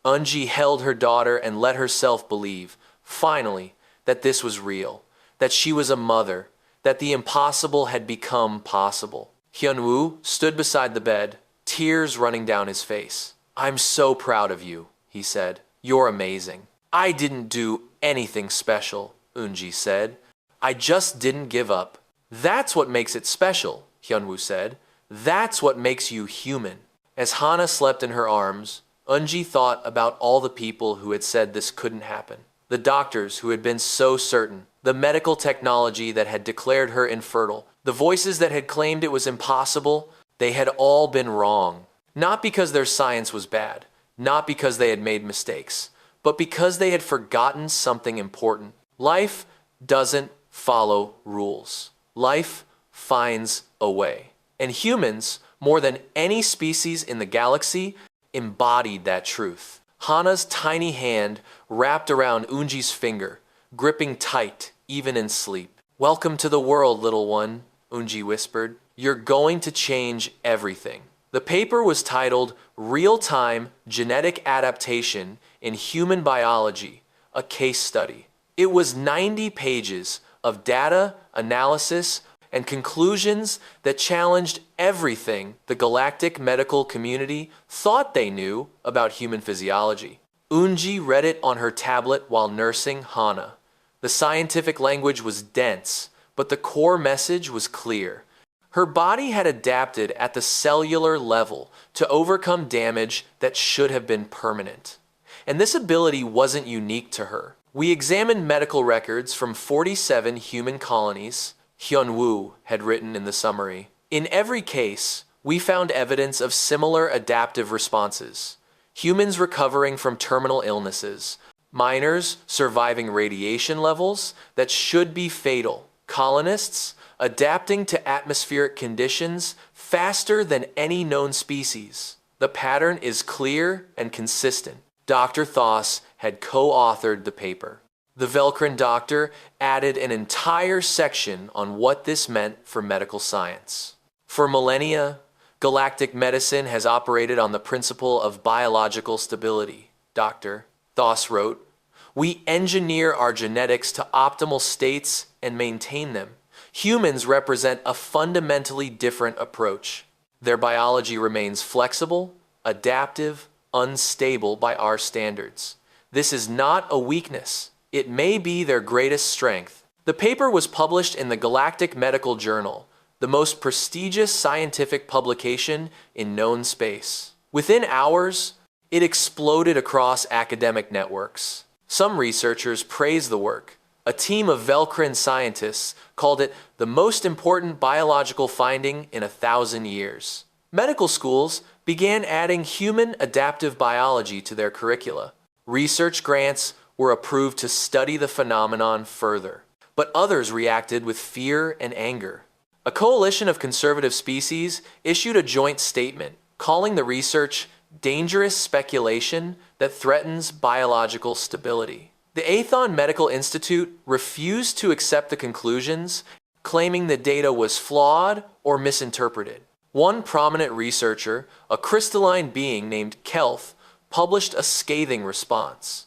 Eunji held her daughter and let herself believe, finally, that this was real, that she was a mother, that the impossible had become possible. Hyunwoo stood beside the bed, tears running down his face. I'm so proud of you, he said. You're amazing. I didn't do anything special, Eunji said. I just didn't give up. That's what makes it special, Hyunwoo said. That's what makes you human. As Hana slept in her arms, Unji thought about all the people who had said this couldn't happen. The doctors who had been so certain, the medical technology that had declared her infertile, the voices that had claimed it was impossible, they had all been wrong. Not because their science was bad, not because they had made mistakes, but because they had forgotten something important. Life doesn't follow rules. Life finds a way. And humans, more than any species in the galaxy, embodied that truth. Hana's tiny hand wrapped around Unji's finger, gripping tight, even in sleep. "Welcome to the world, little one," Unji whispered. "You're going to change everything." The paper was titled Real-Time Genetic Adaptation in Human Biology, a Case Study. It was 90 pages of data, analysis, and conclusions that challenged everything the galactic medical community thought they knew about human physiology. Unji read it on her tablet while nursing Hana. The scientific language was dense, but the core message was clear. Her body had adapted at the cellular level to overcome damage that should have been permanent. And this ability wasn't unique to her. We examined medical records from 47 human colonies, Hyunwoo had written in the summary. In every case, we found evidence of similar adaptive responses. Humans recovering from terminal illnesses, miners surviving radiation levels that should be fatal, colonists adapting to atmospheric conditions faster than any known species. The pattern is clear and consistent. Dr. Thoss had co-authored the paper. The Velcrin doctor added an entire section on what this meant for medical science. For millennia, galactic medicine has operated on the principle of biological stability, Dr. Thoss wrote. We engineer our genetics to optimal states and maintain them. Humans represent a fundamentally different approach. Their biology remains flexible, adaptive, unstable by our standards. This is not a weakness. It may be their greatest strength. The paper was published in the Galactic Medical Journal, the most prestigious scientific publication in known space. Within hours, it exploded across academic networks. Some researchers praised the work. A team of Velcrin scientists called it the most important biological finding in 1,000 years. Medical schools began adding human adaptive biology to their curricula. Research grants were approved to study the phenomenon further, but others reacted with fear and anger. A coalition of conservative species issued a joint statement calling the research dangerous speculation that threatens biological stability. The Aethon Medical Institute refused to accept the conclusions, claiming the data was flawed or misinterpreted. One prominent researcher, a crystalline being named Kelth, published a scathing response.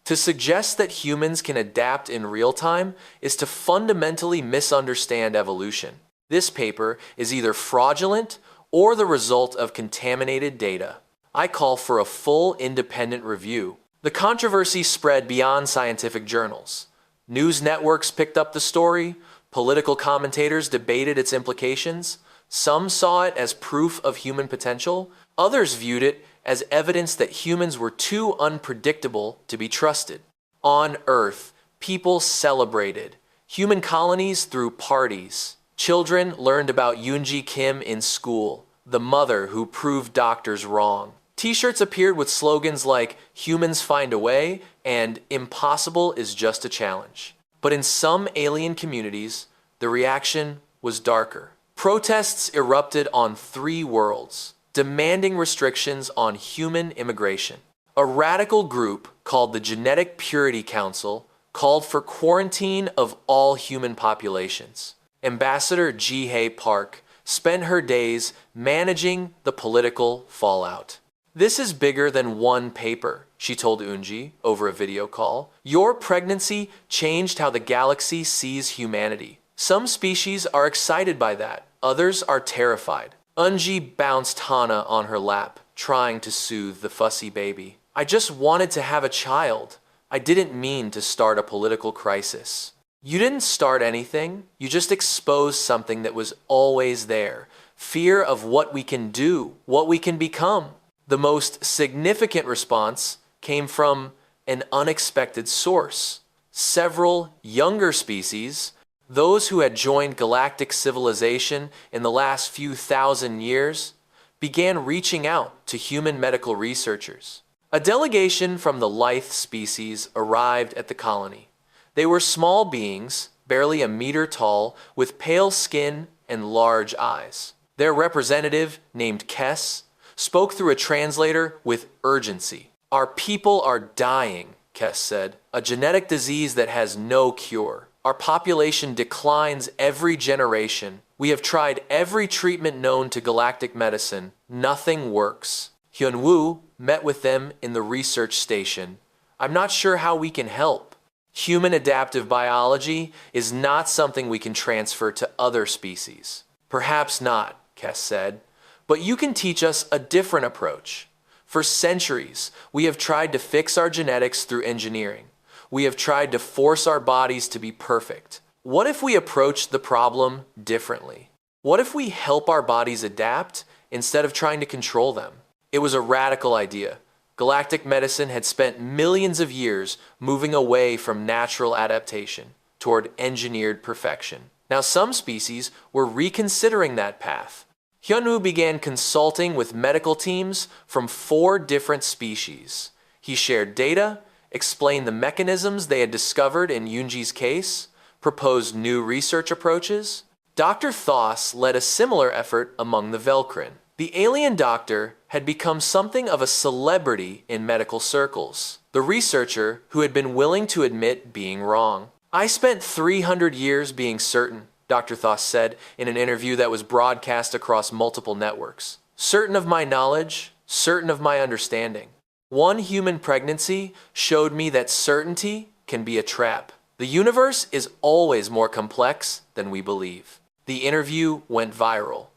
To suggest that humans can adapt in real time is to fundamentally misunderstand evolution. This paper is either fraudulent or the result of contaminated data. I call for a full independent review. The controversy spread beyond scientific journals. News networks picked up the story, political commentators debated its implications. Some saw it as proof of human potential, others viewed it as evidence that humans were too unpredictable to be trusted. On Earth, people celebrated. Human colonies threw parties. Children learned about Yoonji Kim in school, the mother who proved doctors wrong. T-shirts appeared with slogans like "Humans find a way" and "Impossible is just a challenge." But in some alien communities, the reaction was darker. Protests erupted on 3 worlds, demanding restrictions on human immigration. A radical group called the Genetic Purity Council called for quarantine of all human populations. Ambassador Ji-hae Park spent her days managing the political fallout. "This is bigger than one paper," she told Unji over a video call. "Your pregnancy changed how the galaxy sees humanity. Some species are excited by that, others are terrified." Unji bounced Hana on her lap, trying to soothe the fussy baby. "I just wanted to have a child. I didn't mean to start a political crisis." "You didn't start anything. You just exposed something that was always there. fear of what we can do, what we can become. The most significant response came from an unexpected source. Several younger species, those who had joined galactic civilization in the last few thousand years, began reaching out to human medical researchers. A delegation from the Lithe species arrived at the colony. They were small beings, barely a meter tall, with pale skin and large eyes. Their representative, named Kess, spoke through a translator with urgency. "Our people are dying," Kess said. "A genetic disease that has no cure. Our population declines every generation. We have tried every treatment known to galactic medicine. Nothing works." Hyun-woo met with them in the research station. "I'm not sure how we can help. Human adaptive biology is not something we can transfer to other species." "Perhaps not," Kess said, "but you can teach us a different approach. For centuries, we have tried to fix our genetics through engineering. We have tried to force our bodies to be perfect. What if we approach the problem differently? What if we help our bodies adapt instead of trying to control them?" It was a radical idea. Galactic medicine had spent millions of years moving away from natural adaptation toward engineered perfection. Now some species were reconsidering that path. Hyun-woo began consulting with medical teams from 4 different species. He shared data, explained the mechanisms they had discovered in Yoonji's case, proposed new research approaches. Dr. Thoss led a similar effort among the Velkrin. The alien doctor had become something of a celebrity in medical circles, the researcher who had been willing to admit being wrong. "I spent 300 years being certain," Dr. Thoss said in an interview that was broadcast across multiple networks. "Certain of my knowledge, certain of my understanding. One human pregnancy showed me that certainty can be a trap. The universe is always more complex than we believe." The interview went viral.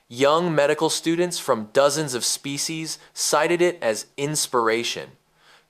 Young medical students from dozens of species cited it as inspiration.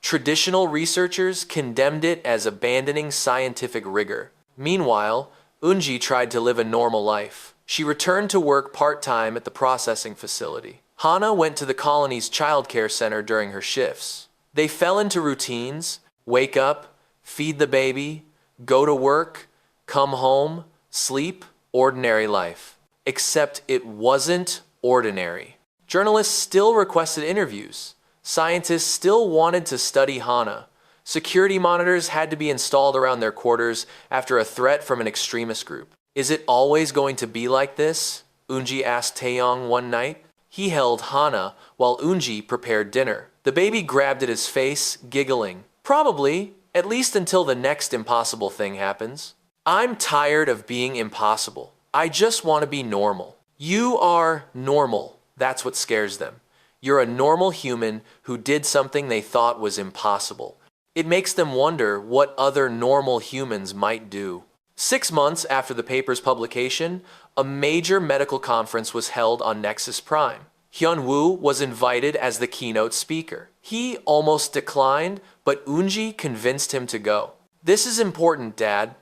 Traditional researchers condemned it as abandoning scientific rigor. Meanwhile, Eunji tried to live a normal life. She returned to work part-time at the processing facility. Hana went to the colony's childcare center during her shifts. They fell into routines: wake up, feed the baby, go to work, come home, sleep, ordinary life. Except it wasn't ordinary. Journalists still requested interviews. Scientists still wanted to study Hana. Security monitors had to be installed around their quarters after a threat from an extremist group. "Is it always going to be like this?" Eunji asked Taeyong one night. He held Hana while Eunji prepared dinner. The baby grabbed at his face, giggling. "Probably, at least until the next impossible thing happens. I'm tired of being impossible. I just want to be normal." You are normal. That's what scares them. You're a normal human who did something they thought was impossible. It makes them wonder what other normal humans might do. 6 months after the paper's publication, a major medical conference was held on Nexus Prime. Hyun-woo was invited as the keynote speaker. He almost declined, but Eunji convinced him to go. "This is important, Dad.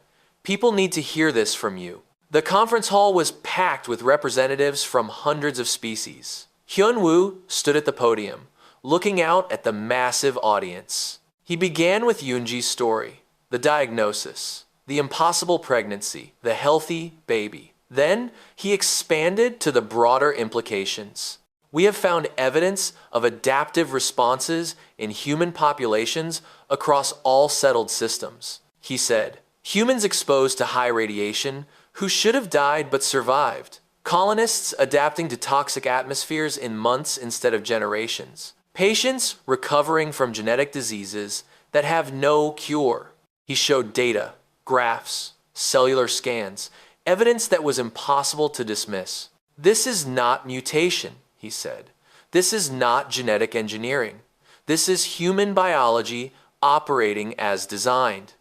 People need to hear this from you." The conference hall was packed with representatives from hundreds of species. Hyun-woo stood at the podium, looking out at the massive audience. He began with Yoonji's story, the diagnosis, the impossible pregnancy, the healthy baby. Then he expanded to the broader implications. "We have found evidence of adaptive responses in human populations across all settled systems," he said. "Humans exposed to high radiation who should have died but survived. Colonists adapting to toxic atmospheres in months instead of generations. Patients recovering from genetic diseases that have no cure." He showed data, graphs, cellular scans, evidence that was impossible to dismiss. "This is not mutation," he said. "This is not genetic engineering. This is human biology operating as designed.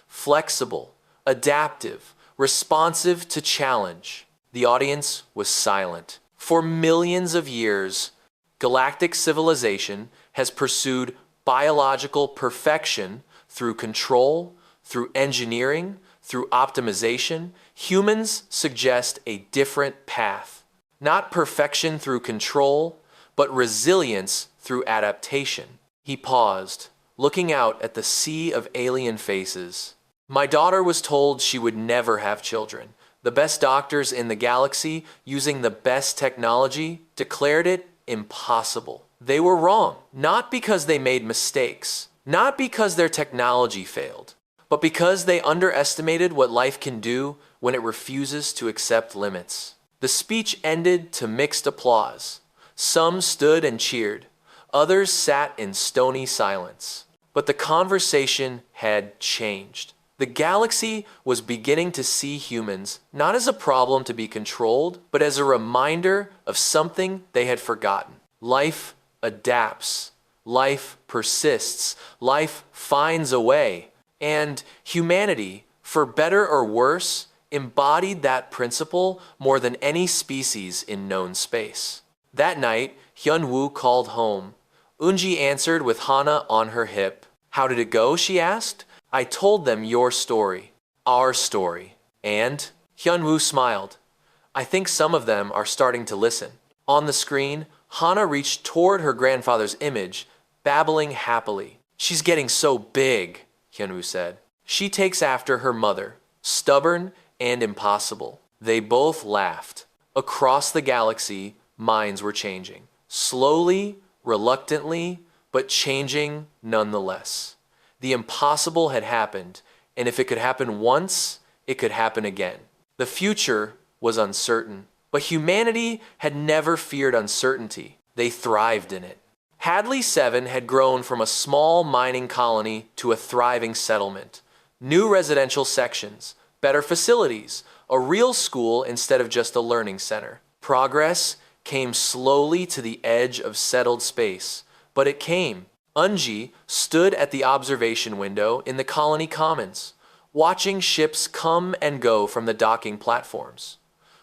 Flexible, adaptive, responsive to challenge." The audience was silent. For millions of years, galactic civilization has pursued biological perfection through control, through engineering, through optimization. Humans suggest a different path. Not perfection through control, but resilience through adaptation. He paused, looking out at the sea of alien faces. My daughter was told she would never have children. The best doctors in the galaxy, using the best technology, declared it impossible. They were wrong, not because they made mistakes, not because their technology failed, but because they underestimated what life can do when it refuses to accept limits. The speech ended to mixed applause. Some stood and cheered. Others sat in stony silence. But the conversation had changed. The galaxy was beginning to see humans not as a problem to be controlled, but as a reminder of something they had forgotten. Life adapts. Life persists. Life finds a way. And humanity, for better or worse, embodied that principle more than any species in known space. That night, Hyun-woo called home. Eunji answered with Hana on her hip. How did it go, she asked. I told them your story. Our story. And? Hyun-woo smiled. I think some of them are starting to listen. On the screen, Hana reached toward her grandfather's image, babbling happily. She's getting so big, Hyun-woo said. She takes after her mother, stubborn and impossible. They both laughed. Across the galaxy, minds were changing. Slowly, reluctantly, but changing nonetheless. The impossible had happened, and if it could happen once, it could happen again. The future was uncertain, but humanity had never feared uncertainty. They thrived in it. Hadley 7 had grown from a small mining colony to a thriving settlement. New residential sections, better facilities, a real school instead of just a learning center. Progress came slowly to the edge of settled space, but it came. Eunji stood at the observation window in the colony commons, watching ships come and go from the docking platforms.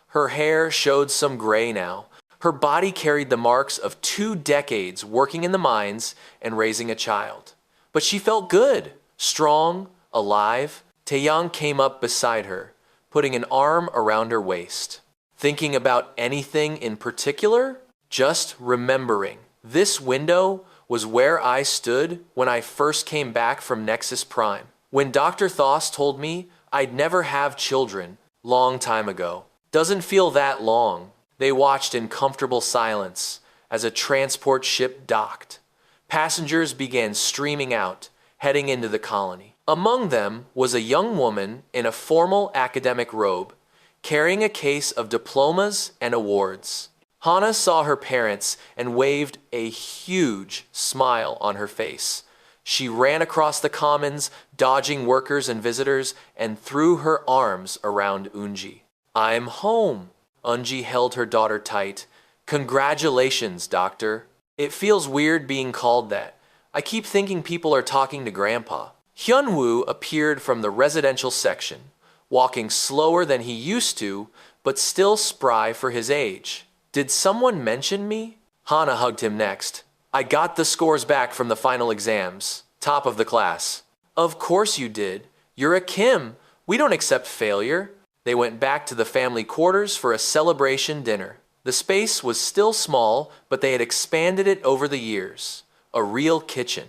Her hair showed some gray now. Her body carried the marks of 2 decades working in the mines and raising a child. But she felt good, strong, alive. Taeyang came up beside her, putting an arm around her waist. Thinking about anything in particular? Just remembering. This window was where I stood when I first came back from Nexus Prime. When Dr. Thoss told me I'd never have children, long time ago. Doesn't feel that long. They watched in comfortable silence as a transport ship docked. Passengers began streaming out, heading into the colony. Among them was a young woman in a formal academic robe, carrying a case of diplomas and awards. Hana saw her parents and waved a huge smile on her face. She ran across the commons, dodging workers and visitors, and threw her arms around Eunji. I'm home. Eunji held her daughter tight. Congratulations, doctor. It feels weird being called that. I keep thinking people are talking to Grandpa. Hyun-woo appeared from the residential section, walking slower than he used to, but still spry for his age. Did someone mention me? Hana hugged him next. I got the scores back from the final exams. Top of the class. Of course you did. You're a Kim. We don't accept failure. They went back to the family quarters for a celebration dinner. The space was still small, but they had expanded it over the years. A real kitchen.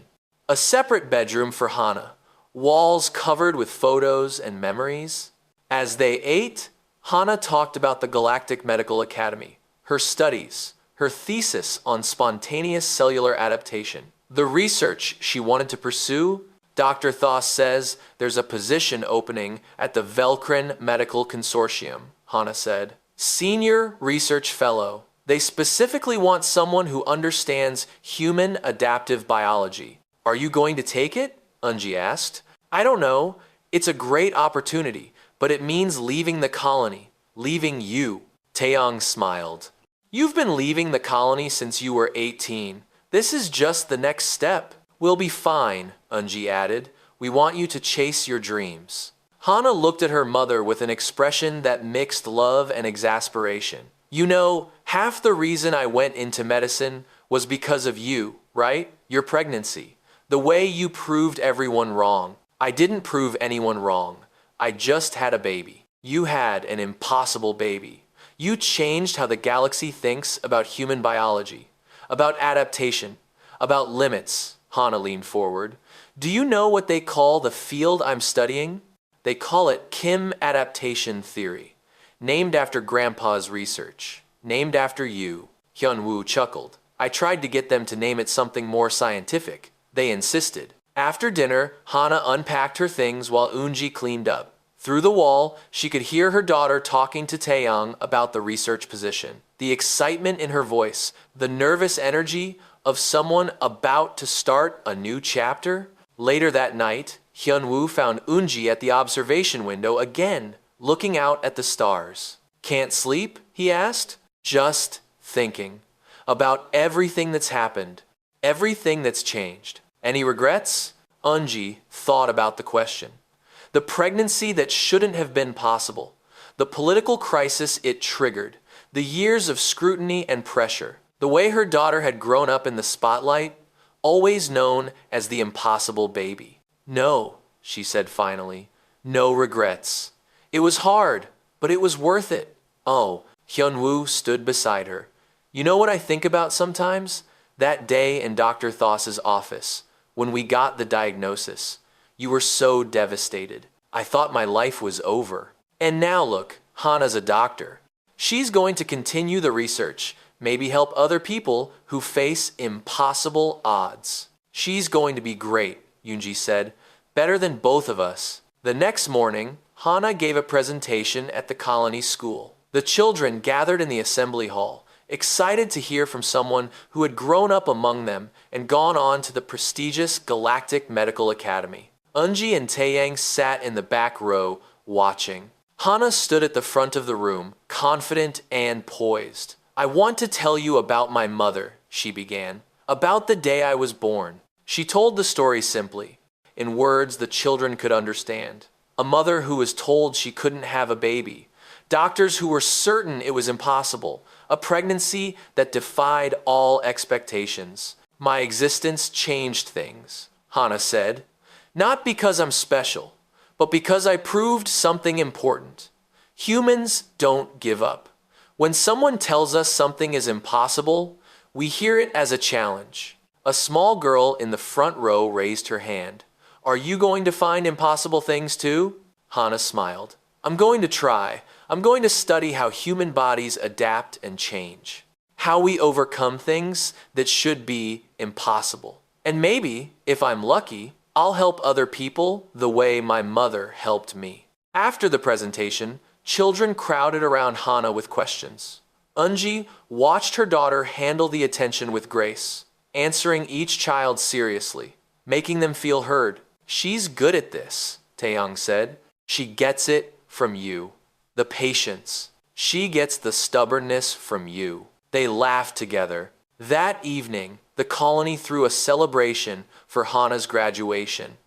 A separate bedroom for Hana. Walls covered with photos and memories. As they ate, Hana talked about the Galactic Medical Academy, her studies, her thesis on spontaneous cellular adaptation, the research she wanted to pursue. Dr. Thoss says there's a position opening at the Velkrin Medical Consortium, Hana said. Senior Research Fellow. They specifically want someone who understands human adaptive biology. Are you going to take it? Eunji asked. I don't know. It's a great opportunity, but it means leaving the colony, leaving you. Taeyang smiled. You've been leaving the colony since you were 18. This is just the next step. We'll be fine, Eunji added. We want you to chase your dreams. Hana looked at her mother with an expression that mixed love and exasperation. You know, half the reason I went into medicine was because of you, right? Your pregnancy. The way you proved everyone wrong. I didn't prove anyone wrong. I just had a baby. You had an impossible baby. You changed how the galaxy thinks about human biology, about adaptation, about limits. Hana leaned forward. Do you know what they call the field I'm studying? They call it Kim adaptation theory, named after Grandpa's research, named after you. Hyunwoo chuckled. I tried to get them to name it something more scientific. They insisted. After dinner, Hana unpacked her things while Eunji cleaned up. Through the wall, she could hear her daughter talking to Taeyang about the research position. The excitement in her voice, the nervous energy of someone about to start a new chapter. Later that night, Hyunwoo found Eunji at the observation window again, looking out at the stars. Can't sleep? He asked. Just thinking about everything that's happened, everything that's changed. Any regrets? Eunji thought about the question. The pregnancy that shouldn't have been possible, the political crisis it triggered, the years of scrutiny and pressure, the way her daughter had grown up in the spotlight, always known as the impossible baby. No, she said finally, no regrets. It was hard, but it was worth it. Oh, Hyunwoo stood beside her. You know what I think about sometimes? That day in Dr. Thoss's office, when we got the diagnosis. You were so devastated. I thought my life was over. And now look, Hana's a doctor. She's going to continue the research, maybe help other people who face impossible odds. She's going to be great, Yoonji said. Better than both of us. The next morning, Hana gave a presentation at the colony school. The children gathered in the assembly hall, excited to hear from someone who had grown up among them and gone on to the prestigious Galactic Medical Academy. Eunji and Taeyang sat in the back row, watching. Hana stood at the front of the room, confident and poised. I want to tell you about my mother, she began. About the day I was born. She told the story simply, in words the children could understand. A mother who was told she couldn't have a baby. Doctors who were certain it was impossible. A pregnancy that defied all expectations. My existence changed things, Hana said. Not because I'm special, but because I proved something important. Humans don't give up. When someone tells us something is impossible, we hear it as a challenge. A small girl in the front row raised her hand. Are you going to find impossible things too? Hana smiled. I'm going to try. I'm going to study how human bodies adapt and change. How we overcome things that should be impossible. And maybe, if I'm lucky, I'll help other people the way my mother helped me. After the presentation, children crowded around Hana with questions. Eunji watched her daughter handle the attention with grace, answering each child seriously, making them feel heard. She's good at this, Taeyang said. She gets it from you. The patience. She gets the stubbornness from you. They laughed together. That evening, the colony threw a celebration for Hana's graduation.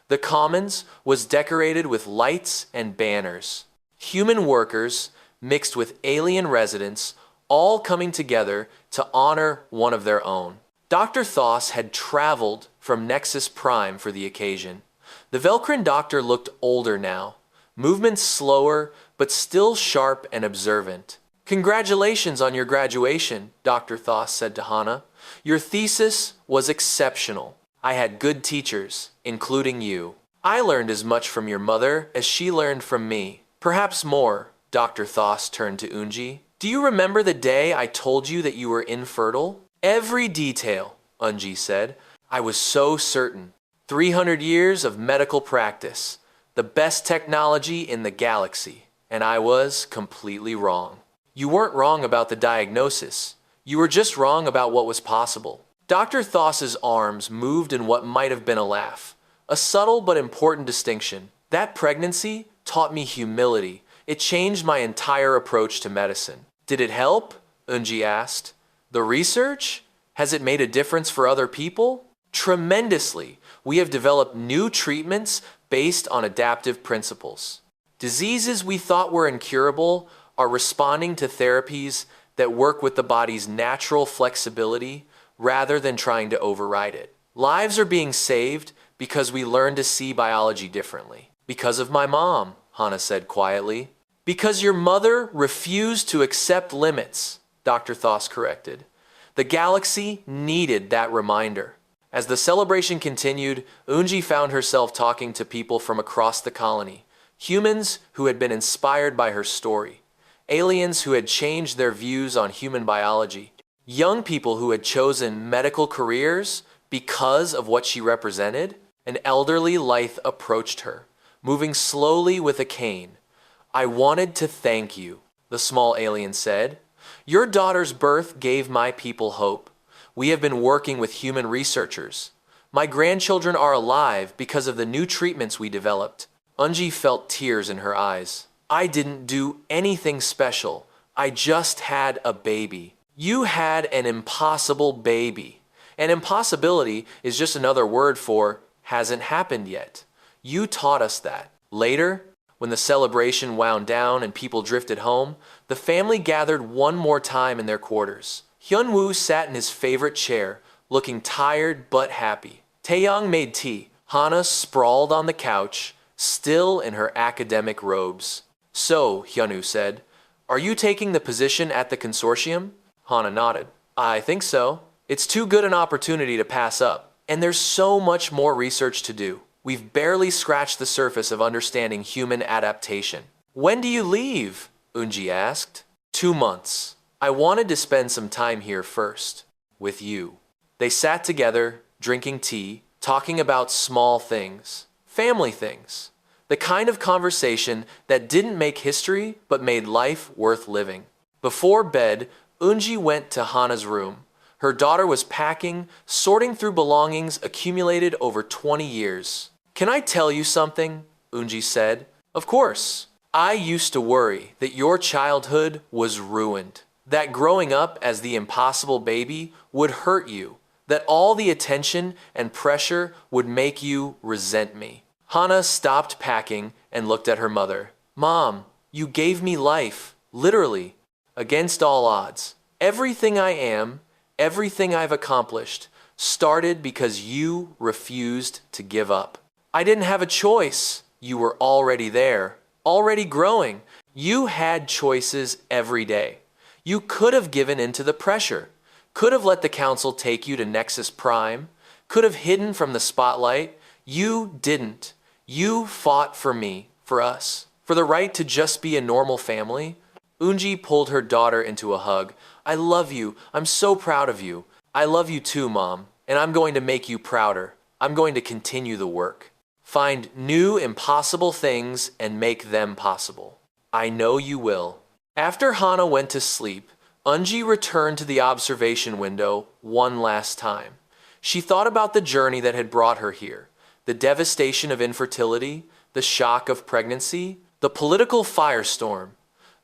The commons was decorated with lights and banners. Human workers mixed with alien residents, all coming together to honor one of their own. Dr. Thoss had traveled from Nexus Prime for the occasion. The Velcrin doctor looked older now, movements slower, but still sharp and observant. Congratulations on your graduation, Dr. Thoss said to Hana. Your thesis was exceptional. I had good teachers, including you. I learned as much from your mother as she learned from me. Perhaps more. Dr. Thoss turned to Eunji. Do you remember the day I told you that you were infertile? Every detail, Eunji said. I was so certain. 300 years of medical practice, the best technology in the galaxy, and I was completely wrong. You weren't wrong about the diagnosis. You were just wrong about what was possible. Dr. Thoss's arms moved in what might have been a laugh. A subtle but important distinction. That pregnancy taught me humility. It changed my entire approach to medicine. Did it help? Eunji asked. The research? Has it made a difference for other people? Tremendously. We have developed new treatments based on adaptive principles. Diseases we thought were incurable are responding to therapies that work with the body's natural flexibility rather than trying to override it. Lives are being saved because we learn to see biology differently. Because of my mom, Hana said quietly. Because your mother refused to accept limits, Dr. Thoss corrected. The galaxy needed that reminder. As the celebration continued, Unji found herself talking to people from across the colony. Humans who had been inspired by her story. Aliens who had changed their views on human biology. Young people who had chosen medical careers because of what she represented. An elderly Lyth approached her, moving slowly with a cane. I wanted to thank you, the small alien said. Your daughter's birth gave my people hope. We have been working with human researchers. My grandchildren are alive because of the new treatments we developed. Unji felt tears in her eyes. I didn't do anything special. I just had a baby. You had an impossible baby. An impossibility is just another word for hasn't happened yet. You taught us that. Later, when the celebration wound down and people drifted home, the family gathered one more time in their quarters. Hyunwoo sat in his favorite chair, looking tired but happy. Taeyang made tea. Hana sprawled on the couch, still in her academic robes. So, Hyunwoo said, are you taking the position at the consortium? Hana nodded. I think so. It's too good an opportunity to pass up. And there's so much more research to do. We've barely scratched the surface of understanding human adaptation. When do you leave? Unji asked. 2 months. I wanted to spend some time here first. With you. They sat together, drinking tea, talking about small things. Family things. The kind of conversation that didn't make history, but made life worth living. Before bed, Unji went to Hana's room. Her daughter was packing, sorting through belongings accumulated over 20 years. Can I tell you something? Unji said. Of course. I used to worry that your childhood was ruined. That growing up as the impossible baby would hurt you. That all the attention and pressure would make you resent me. Hana stopped packing and looked at her mother. Mom, you gave me life, literally, against all odds. Everything I am, everything I've accomplished, started because you refused to give up. I didn't have a choice. You were already there, already growing. You had choices every day. You could have given in to the pressure, could have let the council take you to Nexus Prime, could have hidden from the spotlight. You didn't. You fought for me, for us, for the right to just be a normal family. Unji pulled her daughter into a hug. I love you. I'm so proud of you. I love you too, Mom, and I'm going to make you prouder. I'm going to continue the work. Find new impossible things and make them possible. I know you will. After Hana went to sleep, Unji returned to the observation window one last time. She thought about the journey that had brought her here, the devastation of infertility, the shock of pregnancy, the political firestorm,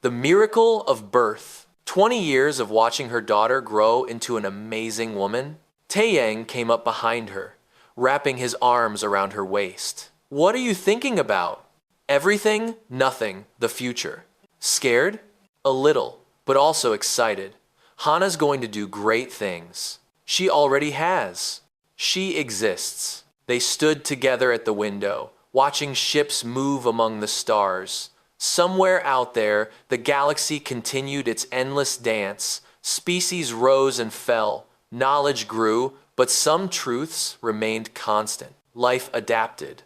the miracle of birth. 20 years of watching her daughter grow into an amazing woman. Taeyang came up behind her, wrapping his arms around her waist. What are you thinking about? Everything, nothing, the future. Scared? A little, but also excited. Hana's going to do great things. She already has. She exists. They stood together at the window, watching ships move among the stars. Somewhere out there, the galaxy continued its endless dance. Species rose and fell. Knowledge grew, but some truths remained constant. Life adapted.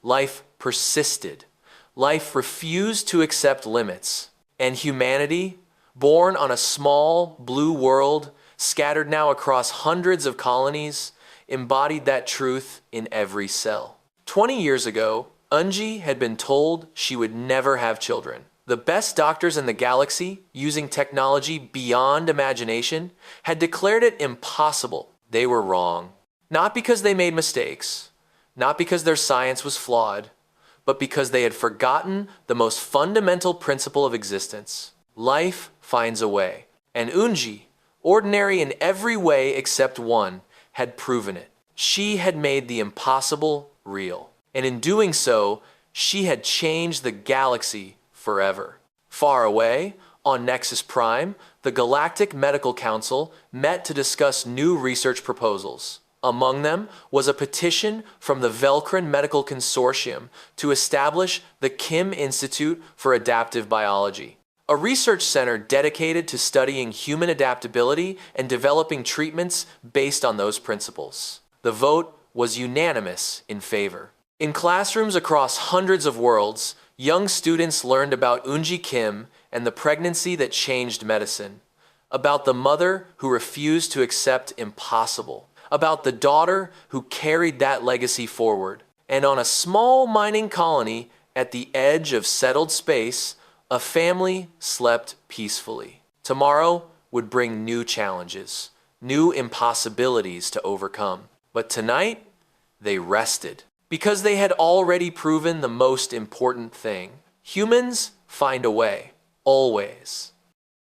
Life persisted. Life refused to accept limits. And humanity, born on a small blue world, scattered now across hundreds of colonies, embodied that truth in every cell. 20 years ago, Unji had been told she would never have children. The best doctors in the galaxy, using technology beyond imagination, had declared it impossible. They were wrong. Not because they made mistakes, not because their science was flawed, but because they had forgotten the most fundamental principle of existence. Life finds a way. And Unji, ordinary in every way except one, had proven it. She had made the impossible real. And in doing so, she had changed the galaxy forever. Far away, on Nexus Prime, the Galactic Medical Council met to discuss new research proposals. Among them was a petition from the Velcrin Medical Consortium to establish the Kim Institute for Adaptive Biology, a research center dedicated to studying human adaptability and developing treatments based on those principles. The vote was unanimous in favor. In classrooms across hundreds of worlds, young students learned about Eunji Kim and the pregnancy that changed medicine, about the mother who refused to accept impossible, about the daughter who carried that legacy forward. And on a small mining colony at the edge of settled space, a family slept peacefully. Tomorrow would bring new challenges, new impossibilities to overcome. But tonight, they rested, because they had already proven the most important thing. Humans find a way, always.